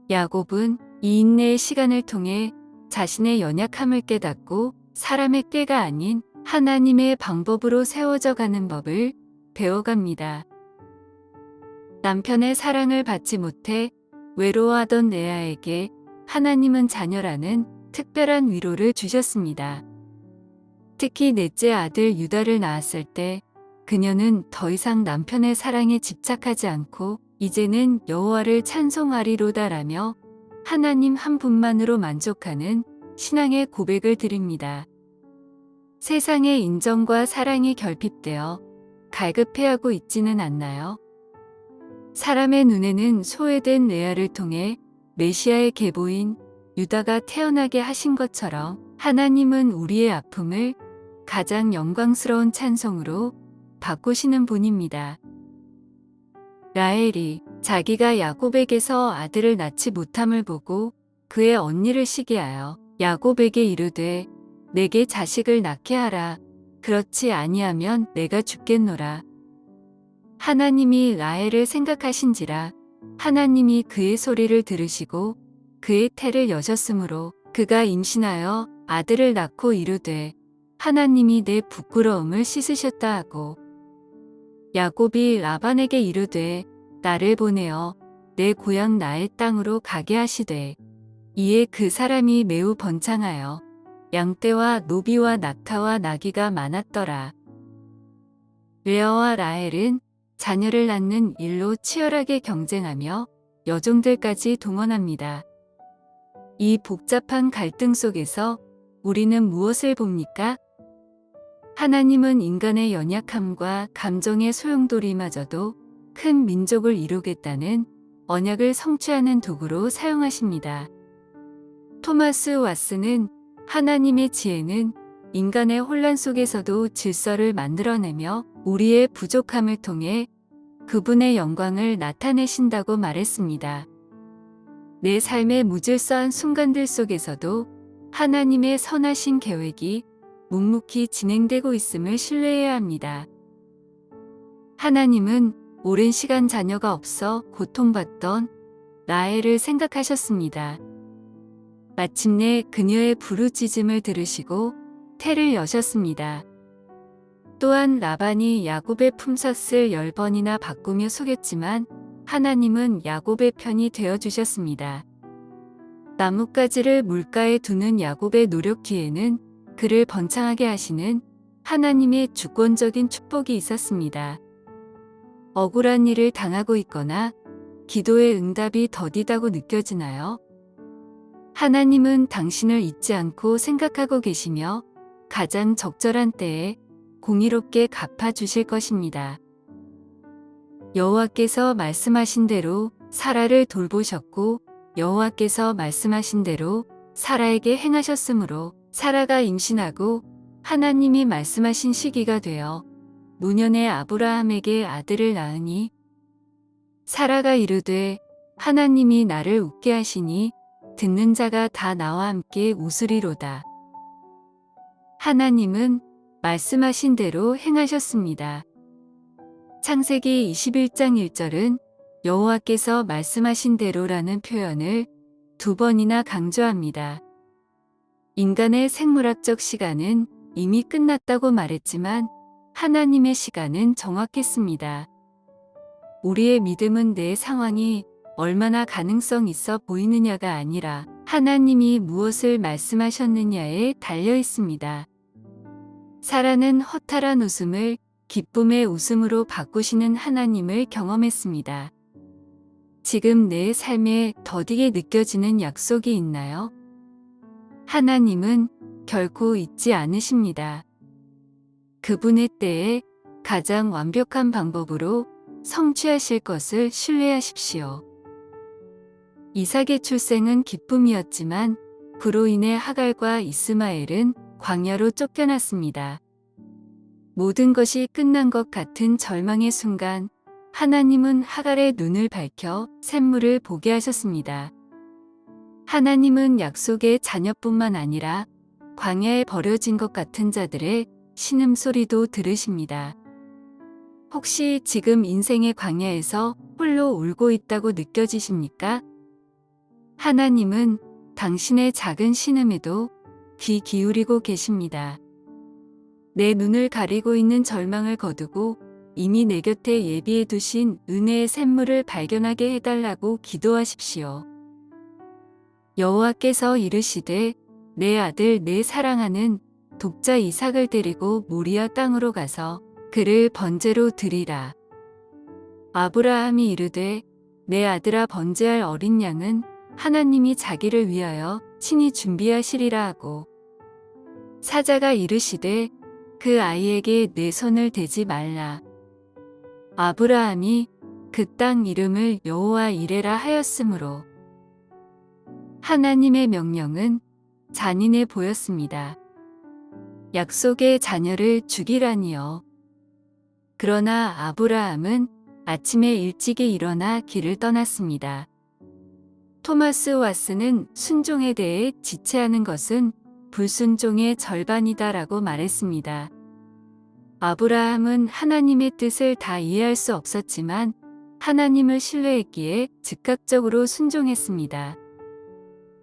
야곱은 이 인내의 시간을 통해 자신의 연약함을 깨닫고 사람의 꾀가 아닌 하나님의 방법으로 세워져 가는 법을 배워갑니다. 남편의 사랑을 받지 못해 외로워하던 레아에게 하나님은 자녀라는 특별한 위로를 주셨습니다. 특히 넷째 아들 유다를 낳았을 때 그녀는 더 이상 남편의 사랑에 집착하지 않고 이제는 여호와를 찬송하리로다라며 하나님 한 분만으로 만족하는 신앙의 고백을 드립니다. 세상의 인정과 사랑이 결핍되어 갈급해하고 있지는 않나요? 사람의 눈에는 소외된 레아를 통해 메시아의 계보인 유다가 태어나게 하신 것처럼 하나님은 우리의 아픔을 가장 영광스러운 찬송으로 바꾸시는 분입니다. 라헬이 자기가 야곱에게서 아들을 낳지 못함을 보고 그의 언니를 시기하여 야곱에게 이르되 내게 자식을 낳게 하라. 그렇지 아니하면 내가 죽겠노라. 하나님이 라헬을 생각하신지라 하나님이 그의 소리를 들으시고 그의 태를 여셨으므로 그가 임신하여 아들을 낳고 이르되 하나님이 내 부끄러움을 씻으셨다 하고 야곱이 라반에게 이르되 나를 보내어 내 고향 나의 땅으로 가게 하시되 이에 그 사람이 매우 번창하여 양떼와 노비와 낙타와 나귀가 많았더라. 레아와 라헬은 자녀를 낳는 일로 치열하게 경쟁하며 여종들까지 동원합니다. 이 복잡한 갈등 속에서 우리는 무엇을 봅니까? 하나님은 인간의 연약함과 감정의 소용돌이마저도 큰 민족을 이루겠다는 언약을 성취하는 도구로 사용하십니다. 토마스 왓슨은 하나님의 지혜는 인간의 혼란 속에서도 질서를 만들어내며 우리의 부족함을 통해 그분의 영광을 나타내신다고 말했습니다. 내 삶의 무질서한 순간들 속에서도 하나님의 선하신 계획이 묵묵히 진행되고 있음을 신뢰해야 합니다. 하나님은 오랜 시간 자녀가 없어 고통받던 라헬을 생각하셨습니다. 마침내 그녀의 부르짖음을 들으시고 태를 여셨습니다. 또한 라반이 야곱의 품삯을 10번이나 바꾸며 속였지만 하나님은 야곱의 편이 되어주셨습니다. 나뭇가지를 물가에 두는 야곱의 노력 뒤에는 그를 번창하게 하시는 하나님의 주권적인 축복이 있었습니다. 억울한 일을 당하고 있거나 기도의 응답이 더디다고 느껴지나요? 하나님은 당신을 잊지 않고 생각하고 계시며 가장 적절한 때에 공의롭게 갚아주실 것입니다. 여호와께서 말씀하신 대로 사라를 돌보셨고 여호와께서 말씀하신 대로 사라에게 행하셨으므로 사라가 임신하고 하나님이 말씀하신 시기가 되어 노년의 아브라함에게 아들을 낳으니 사라가 이르되 하나님이 나를 웃게 하시니 듣는 자가 다 나와 함께 웃으리로다. 하나님은 말씀하신 대로 행하셨습니다. 창세기 21장 1절은 여호와께서 말씀하신 대로라는 표현을 2번이나 강조합니다. 인간의 생물학적 시간은 이미 끝났다고 말했지만 하나님의 시간은 정확했습니다. 우리의 믿음은 내 상황이 얼마나 가능성 있어 보이느냐가 아니라 하나님이 무엇을 말씀하셨느냐에 달려 있습니다. 사라는 허탈한 웃음을 기쁨의 웃음으로 바꾸시는 하나님을 경험했습니다. 지금 내 삶에 더디게 느껴지는 약속이 있나요? 하나님은 결코 잊지 않으십니다. 그분의 때에 가장 완벽한 방법으로 성취하실 것을 신뢰하십시오. 이삭의 출생은 기쁨이었지만 그로 인해 하갈과 이스마엘은 광야로 쫓겨났습니다. 모든 것이 끝난 것 같은 절망의 순간 하나님은 하갈의 눈을 밝혀 샘물을 보게 하셨습니다. 하나님은 약속의 자녀뿐만 아니라 광야에 버려진 것 같은 자들의 신음소리도 들으십니다. 혹시 지금 인생의 광야에서 홀로 울고 있다고 느껴지십니까? 하나님은 당신의 작은 신음에도 귀 기울이고 계십니다. 내 눈을 가리고 있는 절망을 거두고 이미 내 곁에 예비해 두신 은혜의 샘물을 발견하게 해달라고 기도하십시오. 여호와께서 이르시되 내 아들 내 사랑하는 독자 이삭을 데리고 모리아 땅으로 가서 그를 번제로 드리라. 아브라함이 이르되 내 아들아 번제할 어린 양은 하나님이 자기를 위하여 친히 준비하시리라 하고 사자가 이르시되 그 아이에게 내 손을 대지 말라. 아브라함이 그 땅 이름을 여호와 이레라 하였으므로 하나님의 명령은 잔인해 보였습니다. 약속의 자녀를 죽이라니요. 그러나 아브라함은 아침에 일찍이 일어나 길을 떠났습니다. 토마스 왓슨은 순종에 대해 지체하는 것은 불순종의 절반이다라고 말했습니다. 아브라함은 하나님의 뜻을 다 이해할 수 없었지만 하나님을 신뢰했기에 즉각적으로 순종했습니다.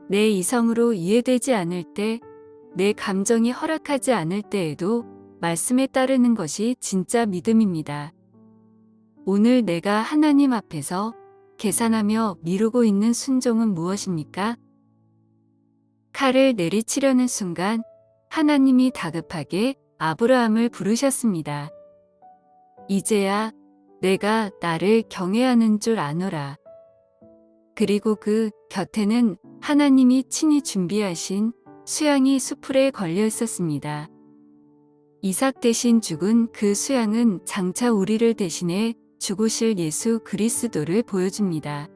내 이성으로 이해되지 않을 때, 내 감정이 허락하지 않을 때에도 말씀에 따르는 것이 진짜 믿음입니다. 오늘 내가 하나님 앞에서 계산하며 미루고 있는 순종은 무엇입니까? 칼을 내리치려는 순간 하나님이 다급하게 아브라함을 부르셨습니다. 이제야 내가 나를 경외하는 줄 아노라. 그리고 그 곁에는 하나님이 친히 준비하신 수양이 수풀에 걸려 있었습니다. 이삭 대신 죽은 그 수양은 장차 우리를 대신해 죽으실 예수 그리스도를 보여줍니다.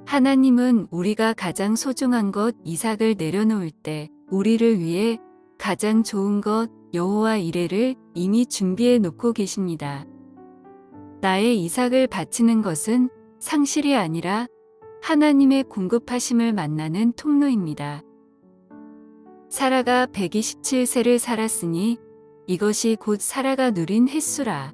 하나님은 우리가 가장 소중한 것 이삭을 내려놓을 때 우리를 위해 가장 좋은 것 여호와 이레를 이미 준비해 놓고 계십니다. 나의 이삭을 바치는 것은 상실이 아니라 하나님의 공급하심을 만나는 통로입니다. 사라가 127세를 살았으니 이것이 곧 사라가 누린 횟수라.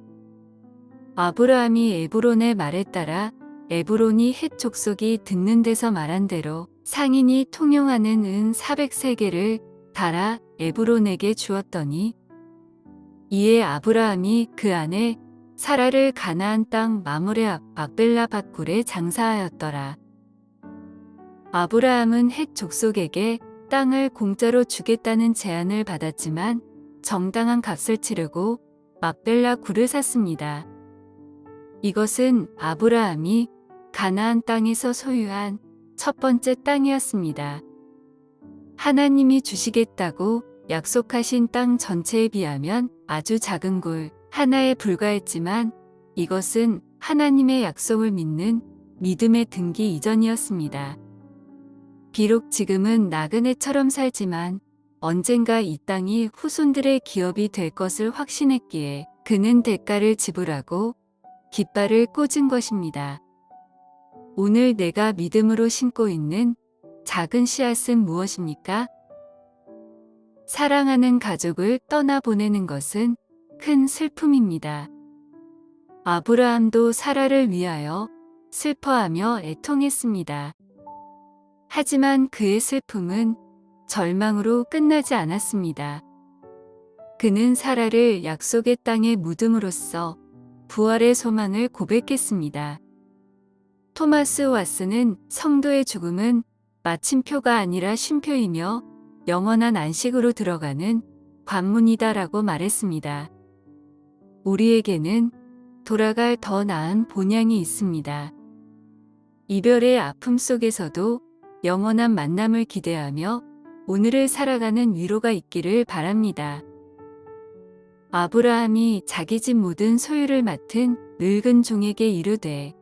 아브라함이 에브론의 말에 따라 에브론이 헷 족속이 듣는 데서 말한 대로 상인이 통용하는 은 400세겔을 달아 에브론에게 주었더니 이에 아브라함이 그 안에 사라를 가나안 땅 마므레 앞 막벨라 밧굴에 장사하였더라. 아브라함은 헷 족속에게 땅을 공짜로 주겠다는 제안을 받았지만 정당한 값을 치르고 막벨라 굴을 샀습니다. 이것은 아브라함이 가나안 땅에서 소유한 첫 번째 땅이었습니다. 하나님이 주시겠다고 약속하신 땅 전체에 비하면 아주 작은 굴 하나에 불과했지만 이것은 하나님의 약속을 믿는 믿음의 등기 이전이었습니다. 비록 지금은 나그네처럼 살지만 언젠가 이 땅이 후손들의 기업이 될 것을 확신했기에 그는 대가를 지불하고 깃발을 꽂은 것입니다. 오늘 내가 믿음으로 심고 있는 작은 씨앗은 무엇입니까? 사랑하는 가족을 떠나보내는 것은 큰 슬픔입니다. 아브라함도 사라를 위하여 슬퍼하며 애통했습니다. 하지만 그의 슬픔은 절망으로 끝나지 않았습니다. 그는 사라를 약속의 땅에 묻음으로써 부활의 소망을 고백했습니다. 토마스 왓슨은 성도의 죽음은 마침표가 아니라 쉼표이며 영원한 안식으로 들어가는 관문이다라고 말했습니다. 우리에게는 돌아갈 더 나은 본향이 있습니다. 이별의 아픔 속에서도 영원한 만남을 기대하며 오늘을 살아가는 위로가 있기를 바랍니다. 아브라함이 자기 집 모든 소유를 맡은 늙은 종에게 이르되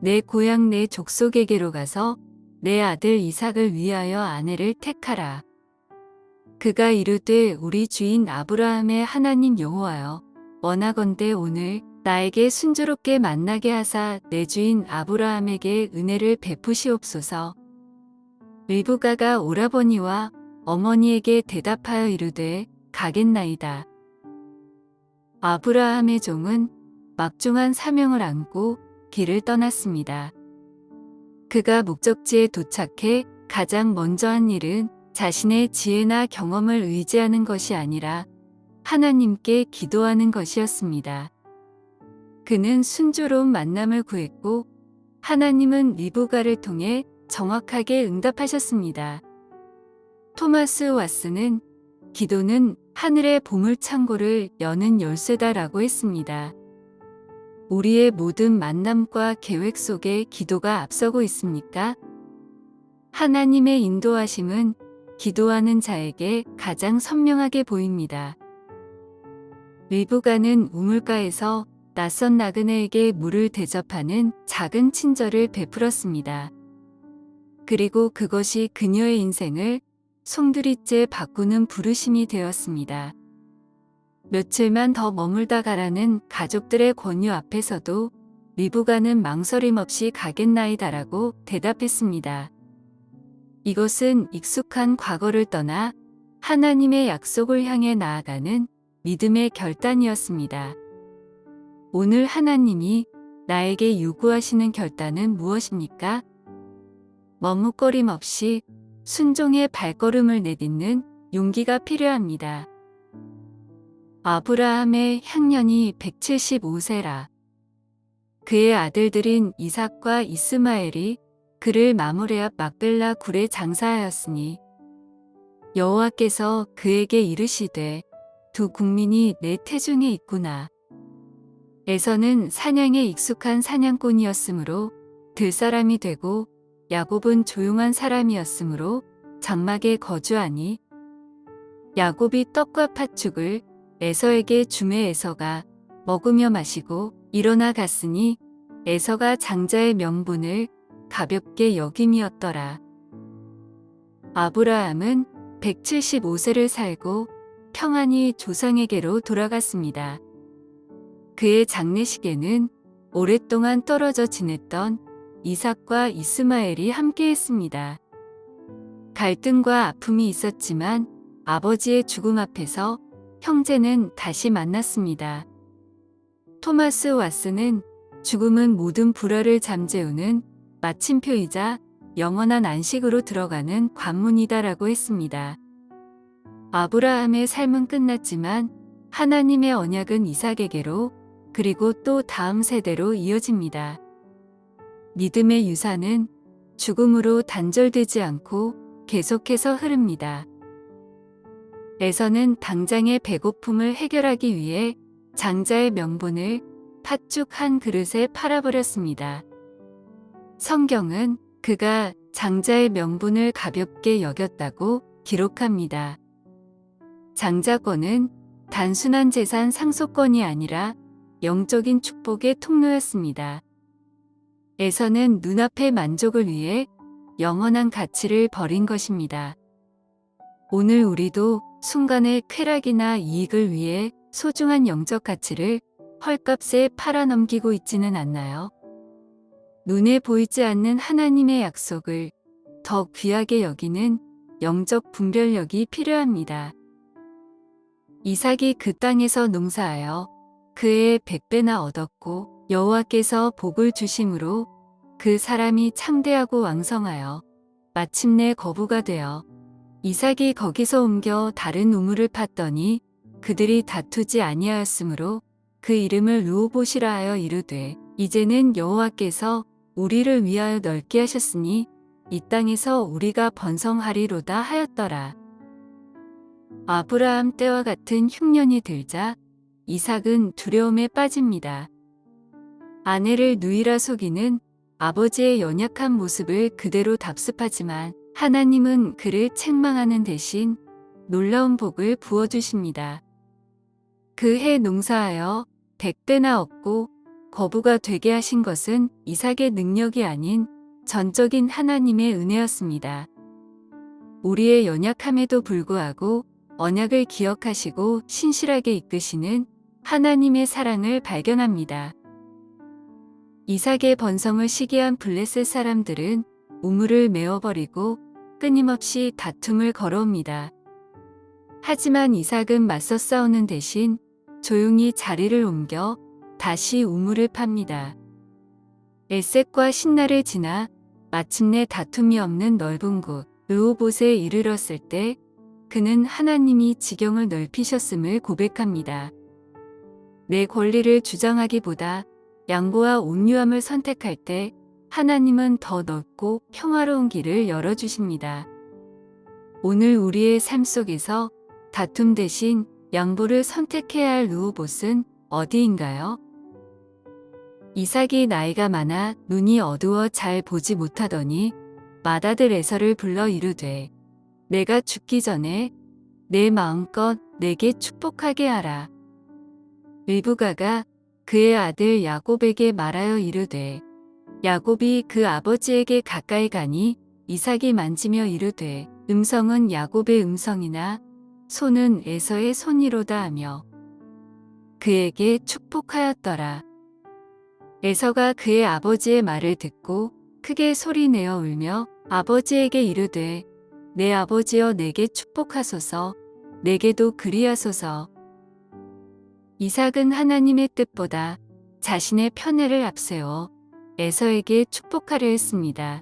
내 고향 내 족속에게로 가서 내 아들 이삭을 위하여 아내를 택하라. 그가 이르되 우리 주인 아브라함의 하나님 여호와여 원하건대 오늘 나에게 순조롭게 만나게 하사 내 주인 아브라함에게 은혜를 베푸시옵소서. 리브가가 오라버니와 어머니에게 대답하여 이르되 가겠나이다. 아브라함의 종은 막중한 사명을 안고 길을 떠났습니다. 그가 목적지에 도착해 가장 먼저 한 일은 자신의 지혜나 경험을 의지하는 것이 아니라 하나님께 기도하는 것이었습니다. 그는 순조로운 만남을 구했고 하나님은 리브가를 통해 정확하게 응답하셨습니다. 토마스 왓슨은 기도는 하늘의 보물창고를 여는 열쇠다라고 했습니다. 우리의 모든 만남과 계획 속에 기도가 앞서고 있습니까? 하나님의 인도하심은 기도하는 자에게 가장 선명하게 보입니다. 리브가는 우물가에서 낯선 나그네에게 물을 대접하는 작은 친절을 베풀었습니다. 그리고 그것이 그녀의 인생을 송두리째 바꾸는 부르심이 되었습니다. 며칠만 더 머물다 가라는 가족들의 권유 앞에서도 리브가는 망설임 없이 가겠나이다라고 대답했습니다. 이것은 익숙한 과거를 떠나 하나님의 약속을 향해 나아가는 믿음의 결단이었습니다. 오늘 하나님이 나에게 요구하시는 결단은 무엇입니까? 머뭇거림 없이 순종의 발걸음을 내딛는 용기가 필요합니다. 아브라함의 향년이 175세라. 그의 아들들인 이삭과 이스마엘이 그를 마므레 앞 막벨라 굴에 장사하였으니 여호와께서 그에게 이르시되 두 국민이 내 태중에 있구나. 에서는 사냥에 익숙한 사냥꾼이었으므로 들사람이 되고 야곱은 조용한 사람이었으므로 장막에 거주하니 야곱이 떡과 팥죽을 에서에게 주매 에서가 먹으며 마시고 일어나 갔으니 에서가 장자의 명분을 가볍게 여김이었더라. 아브라함은 175세를 살고 평안히 조상에게로 돌아갔습니다. 그의 장례식에는 오랫동안 떨어져 지냈던 이삭과 이스마엘이 함께했습니다. 갈등과 아픔이 있었지만 아버지의 죽음 앞에서 형제는 다시 만났습니다. 토마스 왓슨은 죽음은 모든 불화를 잠재우는 마침표이자 영원한 안식으로 들어가는 관문이다라고 했습니다. 아브라함의 삶은 끝났지만 하나님의 언약은 이삭에게로 그리고 또 다음 세대로 이어집니다. 믿음의 유산은 죽음으로 단절되지 않고 계속해서 흐릅니다. 에서는 당장의 배고픔을 해결하기 위해 장자의 명분을 팥죽 한 그릇에 팔아버렸습니다. 성경은 그가 장자의 명분을 가볍게 여겼다고 기록합니다. 장자권은 단순한 재산 상속권이 아니라 영적인 축복의 통로였습니다. 에서는 눈앞의 만족을 위해 영원한 가치를 버린 것입니다. 오늘 우리도 순간의 쾌락이나 이익을 위해 소중한 영적 가치를 헐값에 팔아넘기고 있지는 않나요? 눈에 보이지 않는 하나님의 약속을 더 귀하게 여기는 영적 분별력이 필요합니다. 이삭이 그 땅에서 농사하여 그의 100배나 얻었고 여호와께서 복을 주심으로 그 사람이 창대하고 왕성하여 마침내 거부가 되어 이삭이 거기서 옮겨 다른 우물을 팠더니 그들이 다투지 아니하였으므로 그 이름을 르호봇이라 하여 이르되 이제는 여호와께서 우리를 위하여 넓게 하셨으니 이 땅에서 우리가 번성하리로다 하였더라. 아브라함 때와 같은 흉년이 들자 이삭은 두려움에 빠집니다. 아내를 누이라 속이는 아버지의 연약한 모습을 그대로 답습하지만 하나님은 그를 책망하는 대신 놀라운 복을 부어주십니다. 그 해 농사하여 100배나 얻고 거부가 되게 하신 것은 이삭의 능력이 아닌 전적인 하나님의 은혜였습니다. 우리의 연약함에도 불구하고 언약을 기억하시고 신실하게 이끄시는 하나님의 사랑을 발견합니다. 이삭의 번성을 시기한 블레셋 사람들은 우물을 메워버리고 끊임없이 다툼을 걸어옵니다. 하지만 이삭은 맞서 싸우는 대신 조용히 자리를 옮겨 다시 우물을 팝니다. 에색과 신나를 지나 마침내 다툼이 없는 넓은 곳 르호봇에 이르렀을 때 그는 하나님이 지경을 넓히셨음을 고백합니다. 내 권리를 주장하기보다 양보와 온유함을 선택할 때 하나님은 더 넓고 평화로운 길을 열어주십니다. 오늘 우리의 삶 속에서 다툼 대신 양보를 선택해야 할 르호봇은 어디인가요? 이삭이 나이가 많아 눈이 어두워 잘 보지 못하더니 맏아들 에서를 불러 이르되 내가 죽기 전에 내 마음껏 내게 축복하게 하라. 르브가가 그의 아들 야곱에게 말하여 이르되 야곱이 그 아버지에게 가까이 가니 이삭이 만지며 이르되 음성은 야곱의 음성이나 손은 에서의 손이로다 하며 그에게 축복하였더라. 에서가 그의 아버지의 말을 듣고 크게 소리내어 울며 아버지에게 이르되 내 아버지여 내게 축복하소서 내게도 그리하소서. 이삭은 하나님의 뜻보다 자신의 편애를 앞세워 에서에게 축복하려 했습니다.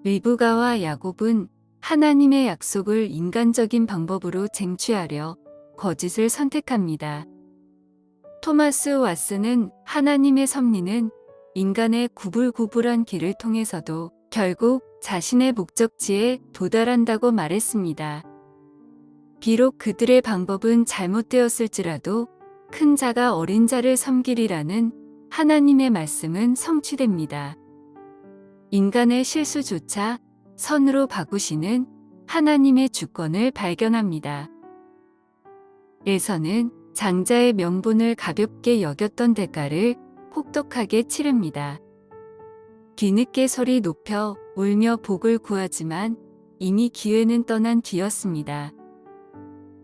르브가와 야곱은 하나님의 약속을 인간적인 방법으로 쟁취하려 거짓을 선택합니다. 토마스 왓슨은 하나님의 섭리는 인간의 구불구불한 길을 통해서도 결국 자신의 목적지에 도달한다고 말했습니다. 비록 그들의 방법은 잘못되었을지라도 큰 자가 어린 자를 섬기리라는 하나님의 말씀은 성취됩니다. 인간의 실수조차 선으로 바꾸시는 하나님의 주권을 발견합니다. 에서는 장자의 명분을 가볍게 여겼던 대가를 혹독하게 치릅니다. 뒤늦게 소리 높여 울며 복을 구하지만 이미 기회는 떠난 뒤였습니다.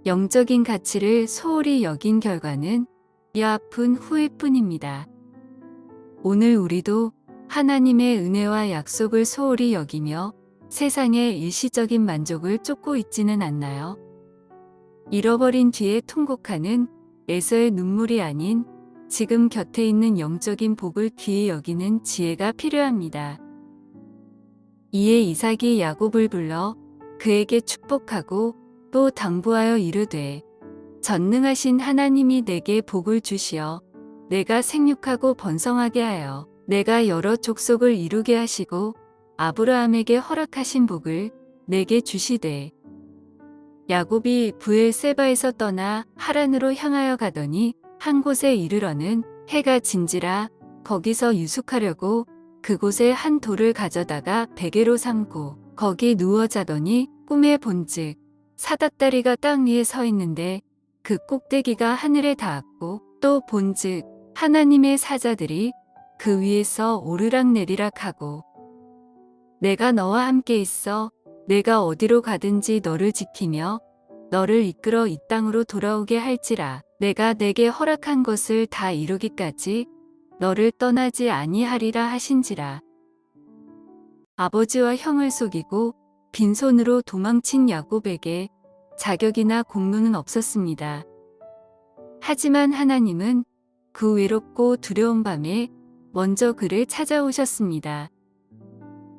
영적인 가치를 소홀히 여긴 결과는 뼈아픈 후회뿐입니다. 오늘 우리도 하나님의 은혜와 약속을 소홀히 여기며 세상의 일시적인 만족을 쫓고 있지는 않나요? 잃어버린 뒤에 통곡하는 에서의 눈물이 아닌 지금 곁에 있는 영적인 복을 귀히 여기는 지혜가 필요합니다. 이에 이삭이 야곱을 불러 그에게 축복하고 또 당부하여 이르되 전능하신 하나님이 내게 복을 주시어 내가 생육하고 번성하게 하여 내가 여러 족속을 이루게 하시고 아브라함에게 허락하신 복을 내게 주시되 야곱이 브엘세바에서 떠나 하란으로 향하여 가더니 한 곳에 이르러는 해가 진지라 거기서 유숙하려고 그곳에 한 돌을 가져다가 베개로 삼고 거기 누워 자더니 꿈에 본즉 사닥다리가 땅 위에 서 있는데 그 꼭대기가 하늘에 닿았고 또 본즉 하나님의 사자들이 그 위에서 오르락내리락 하고 내가 너와 함께 있어 내가 어디로 가든지 너를 지키며 너를 이끌어 이 땅으로 돌아오게 할지라 내가 내게 허락한 것을 다 이루기까지 너를 떠나지 아니하리라 하신지라. 아버지와 형을 속이고 빈손으로 도망친 야곱에게 자격이나 공로는 없었습니다. 하지만 하나님은 그 외롭고 두려운 밤에 먼저 그를 찾아오셨습니다.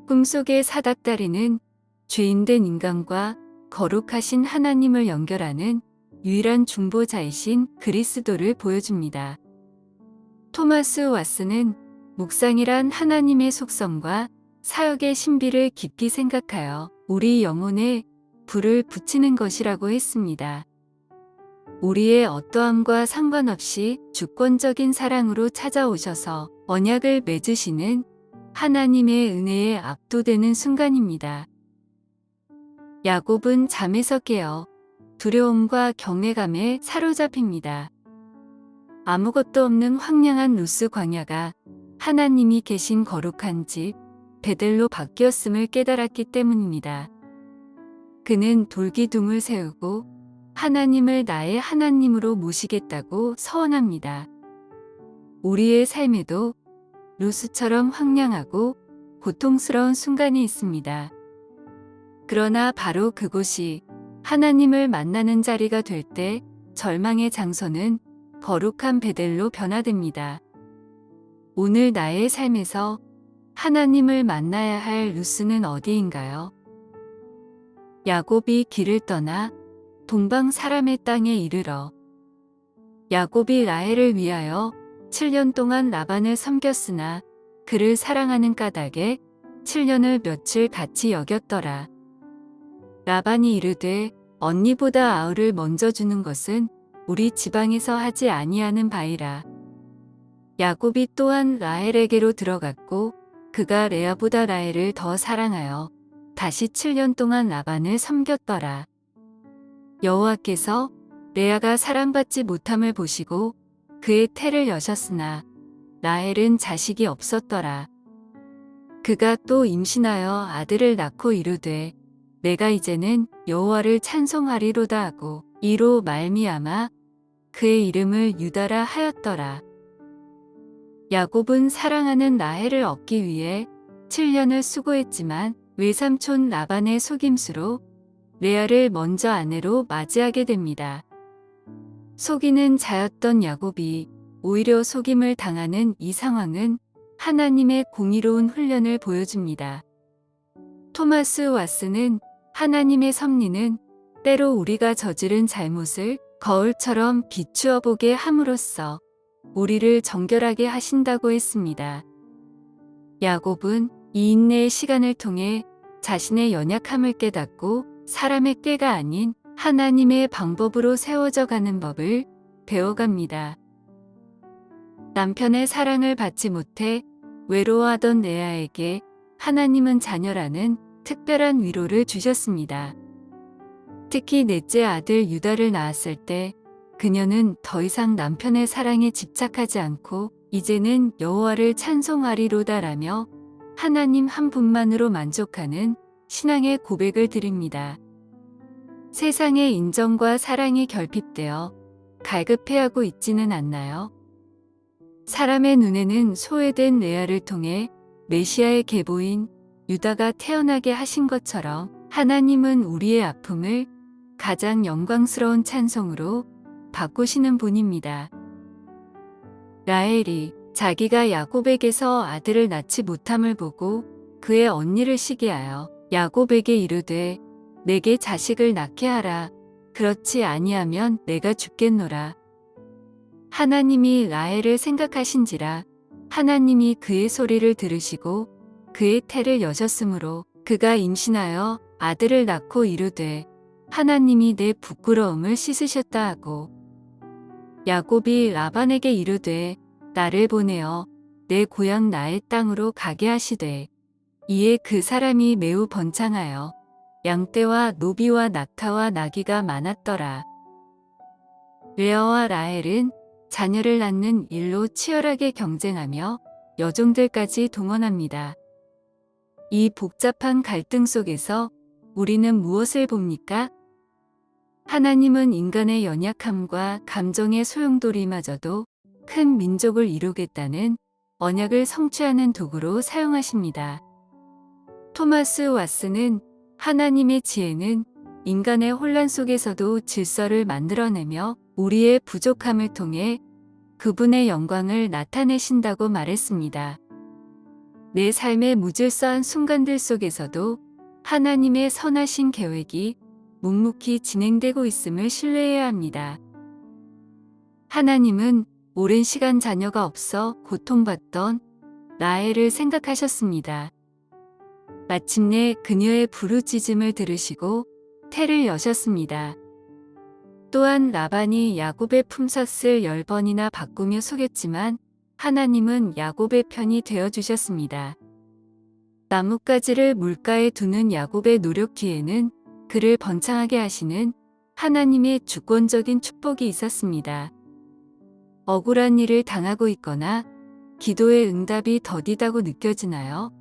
꿈속의 사닥다리는 죄인된 인간과 거룩하신 하나님을 연결하는 유일한 중보자이신 그리스도를 보여줍니다. 토마스 왓슨은 묵상이란 하나님의 속성과 사역의 신비를 깊이 생각하여 우리 영혼에 불을 붙이는 것이라고 했습니다. 우리의 어떠함과 상관없이 주권적인 사랑으로 찾아오셔서 언약을 맺으시는 하나님의 은혜에 압도되는 순간입니다. 야곱은 잠에서 깨어 두려움과 경외감에 사로잡힙니다. 아무것도 없는 황량한 루스 광야가 하나님이 계신 거룩한 집 베델로 바뀌었음을 깨달았기 때문입니다. 그는 돌기둥을 세우고 하나님을 나의 하나님으로 모시겠다고 서원합니다. 우리의 삶에도 루스처럼 황량하고 고통스러운 순간이 있습니다. 그러나 바로 그곳이 하나님을 만나는 자리가 될 때 절망의 장소는 거룩한 베델로 변화됩니다. 오늘 나의 삶에서 하나님을 만나야 할 루스는 어디인가요? 야곱이 길을 떠나 동방 사람의 땅에 이르러 야곱이 라헬을 위하여 7년 동안 라반을 섬겼으나 그를 사랑하는 까닭에 7년을 며칠 같이 여겼더라. 라반이 이르되 언니보다 아우를 먼저 주는 것은 우리 지방에서 하지 아니하는 바이라. 야곱이 또한 라헬에게로 들어갔고 그가 레아보다 라헬을 더 사랑하여 다시 7년 동안 라반을 섬겼더라. 여호와께서 레아가 사랑받지 못함을 보시고 그의 태를 여셨으나 라헬은 자식이 없었더라. 그가 또 임신하여 아들을 낳고 이르되 내가 이제는 여호와를 찬송하리로다 하고 이로 말미암아 그의 이름을 유다라 하였더라. 야곱은 사랑하는 라헬을 얻기 위해 7년을 수고했지만 외삼촌 라반의 속임수로 레아를 먼저 아내로 맞이하게 됩니다. 속이는 자였던 야곱이 오히려 속임을 당하는 이 상황은 하나님의 공의로운 훈련을 보여줍니다. 토마스 왓슨은 하나님의 섭리는 때로 우리가 저지른 잘못을 거울처럼 비추어 보게 함으로써 우리를 정결하게 하신다고 했습니다. 야곱은 이 인내의 시간을 통해 자신의 연약함을 깨닫고 사람의 꾀가 아닌 하나님의 방법으로 세워져 가는 법을 배워갑니다. 남편의 사랑을 받지 못해 외로워하던 레아에게 하나님은 자녀라는 특별한 위로를 주셨습니다. 특히 넷째 아들 유다를 낳았을 때 그녀는 더 이상 남편의 사랑에 집착하지 않고 이제는 여호와를 찬송하리로다라며 하나님 한 분만으로 만족하는 신앙의 고백을 드립니다. 세상의 인정과 사랑이 결핍되어 갈급해하고 있지는 않나요? 사람의 눈에는 소외된 레아를 통해 메시아의 계보인 유다가 태어나게 하신 것처럼 하나님은 우리의 아픔을 가장 영광스러운 찬송으로 바꾸시는 분입니다. 라헬이 자기가 야곱에게서 아들을 낳지 못함을 보고 그의 언니를 시기하여 야곱에게 이르되 내게 자식을 낳게 하라. 그렇지 아니하면 내가 죽겠노라. 하나님이 라헬을 생각하신지라 하나님이 그의 소리를 들으시고 그의 태를 여셨으므로 그가 임신하여 아들을 낳고 이르되 하나님이 내 부끄러움을 씻으셨다 하고 야곱이 라반에게 이르되 나를 보내어 내 고향 나의 땅으로 가게 하시되 이에 그 사람이 매우 번창하여 양떼와 노비와 낙타와 나귀가 많았더라. 레아와 라헬은 자녀를 낳는 일로 치열하게 경쟁하며 여종들까지 동원합니다. 이 복잡한 갈등 속에서 우리는 무엇을 봅니까? 하나님은 인간의 연약함과 감정의 소용돌이마저도 큰 민족을 이루겠다는 언약을 성취하는 도구로 사용하십니다. 토마스 왓슨은 하나님의 지혜는 인간의 혼란 속에서도 질서를 만들어내며 우리의 부족함을 통해 그분의 영광을 나타내신다고 말했습니다. 내 삶의 무질서한 순간들 속에서도 하나님의 선하신 계획이 묵묵히 진행되고 있음을 신뢰해야 합니다. 하나님은 오랜 시간 자녀가 없어 고통받던 라헬을 생각하셨습니다. 마침내 그녀의 부르짖음을 들으시고 태를 여셨습니다. 또한 라반이 야곱의 품삯을 10번이나 바꾸며 속였지만 하나님은 야곱의 편이 되어주셨습니다. 나뭇가지를 물가에 두는 야곱의 노력 뒤에는 그를 번창하게 하시는 하나님의 주권적인 축복이 있었습니다. 억울한 일을 당하고 있거나 기도의 응답이 더디다고 느껴지나요?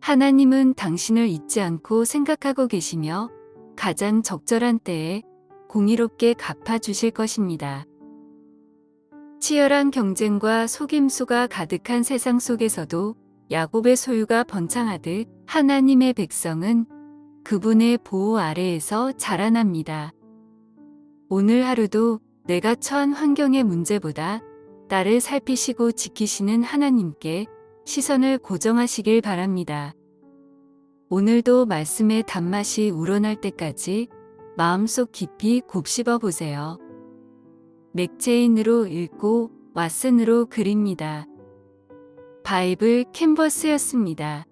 하나님은 당신을 잊지 않고 생각하고 계시며 가장 적절한 때에 공의롭게 갚아주실 것입니다. 치열한 경쟁과 속임수가 가득한 세상 속에서도 야곱의 소유가 번창하듯 하나님의 백성은 그분의 보호 아래에서 자라납니다. 오늘 하루도 내가 처한 환경의 문제보다 나를 살피시고 지키시는 하나님께 시선을 고정하시길 바랍니다. 오늘도 말씀의 단맛이 우러날 때까지 마음속 깊이 곱씹어 보세요. 맥체인으로 읽고 왓슨으로 그립니다. 바이블 캔버스였습니다.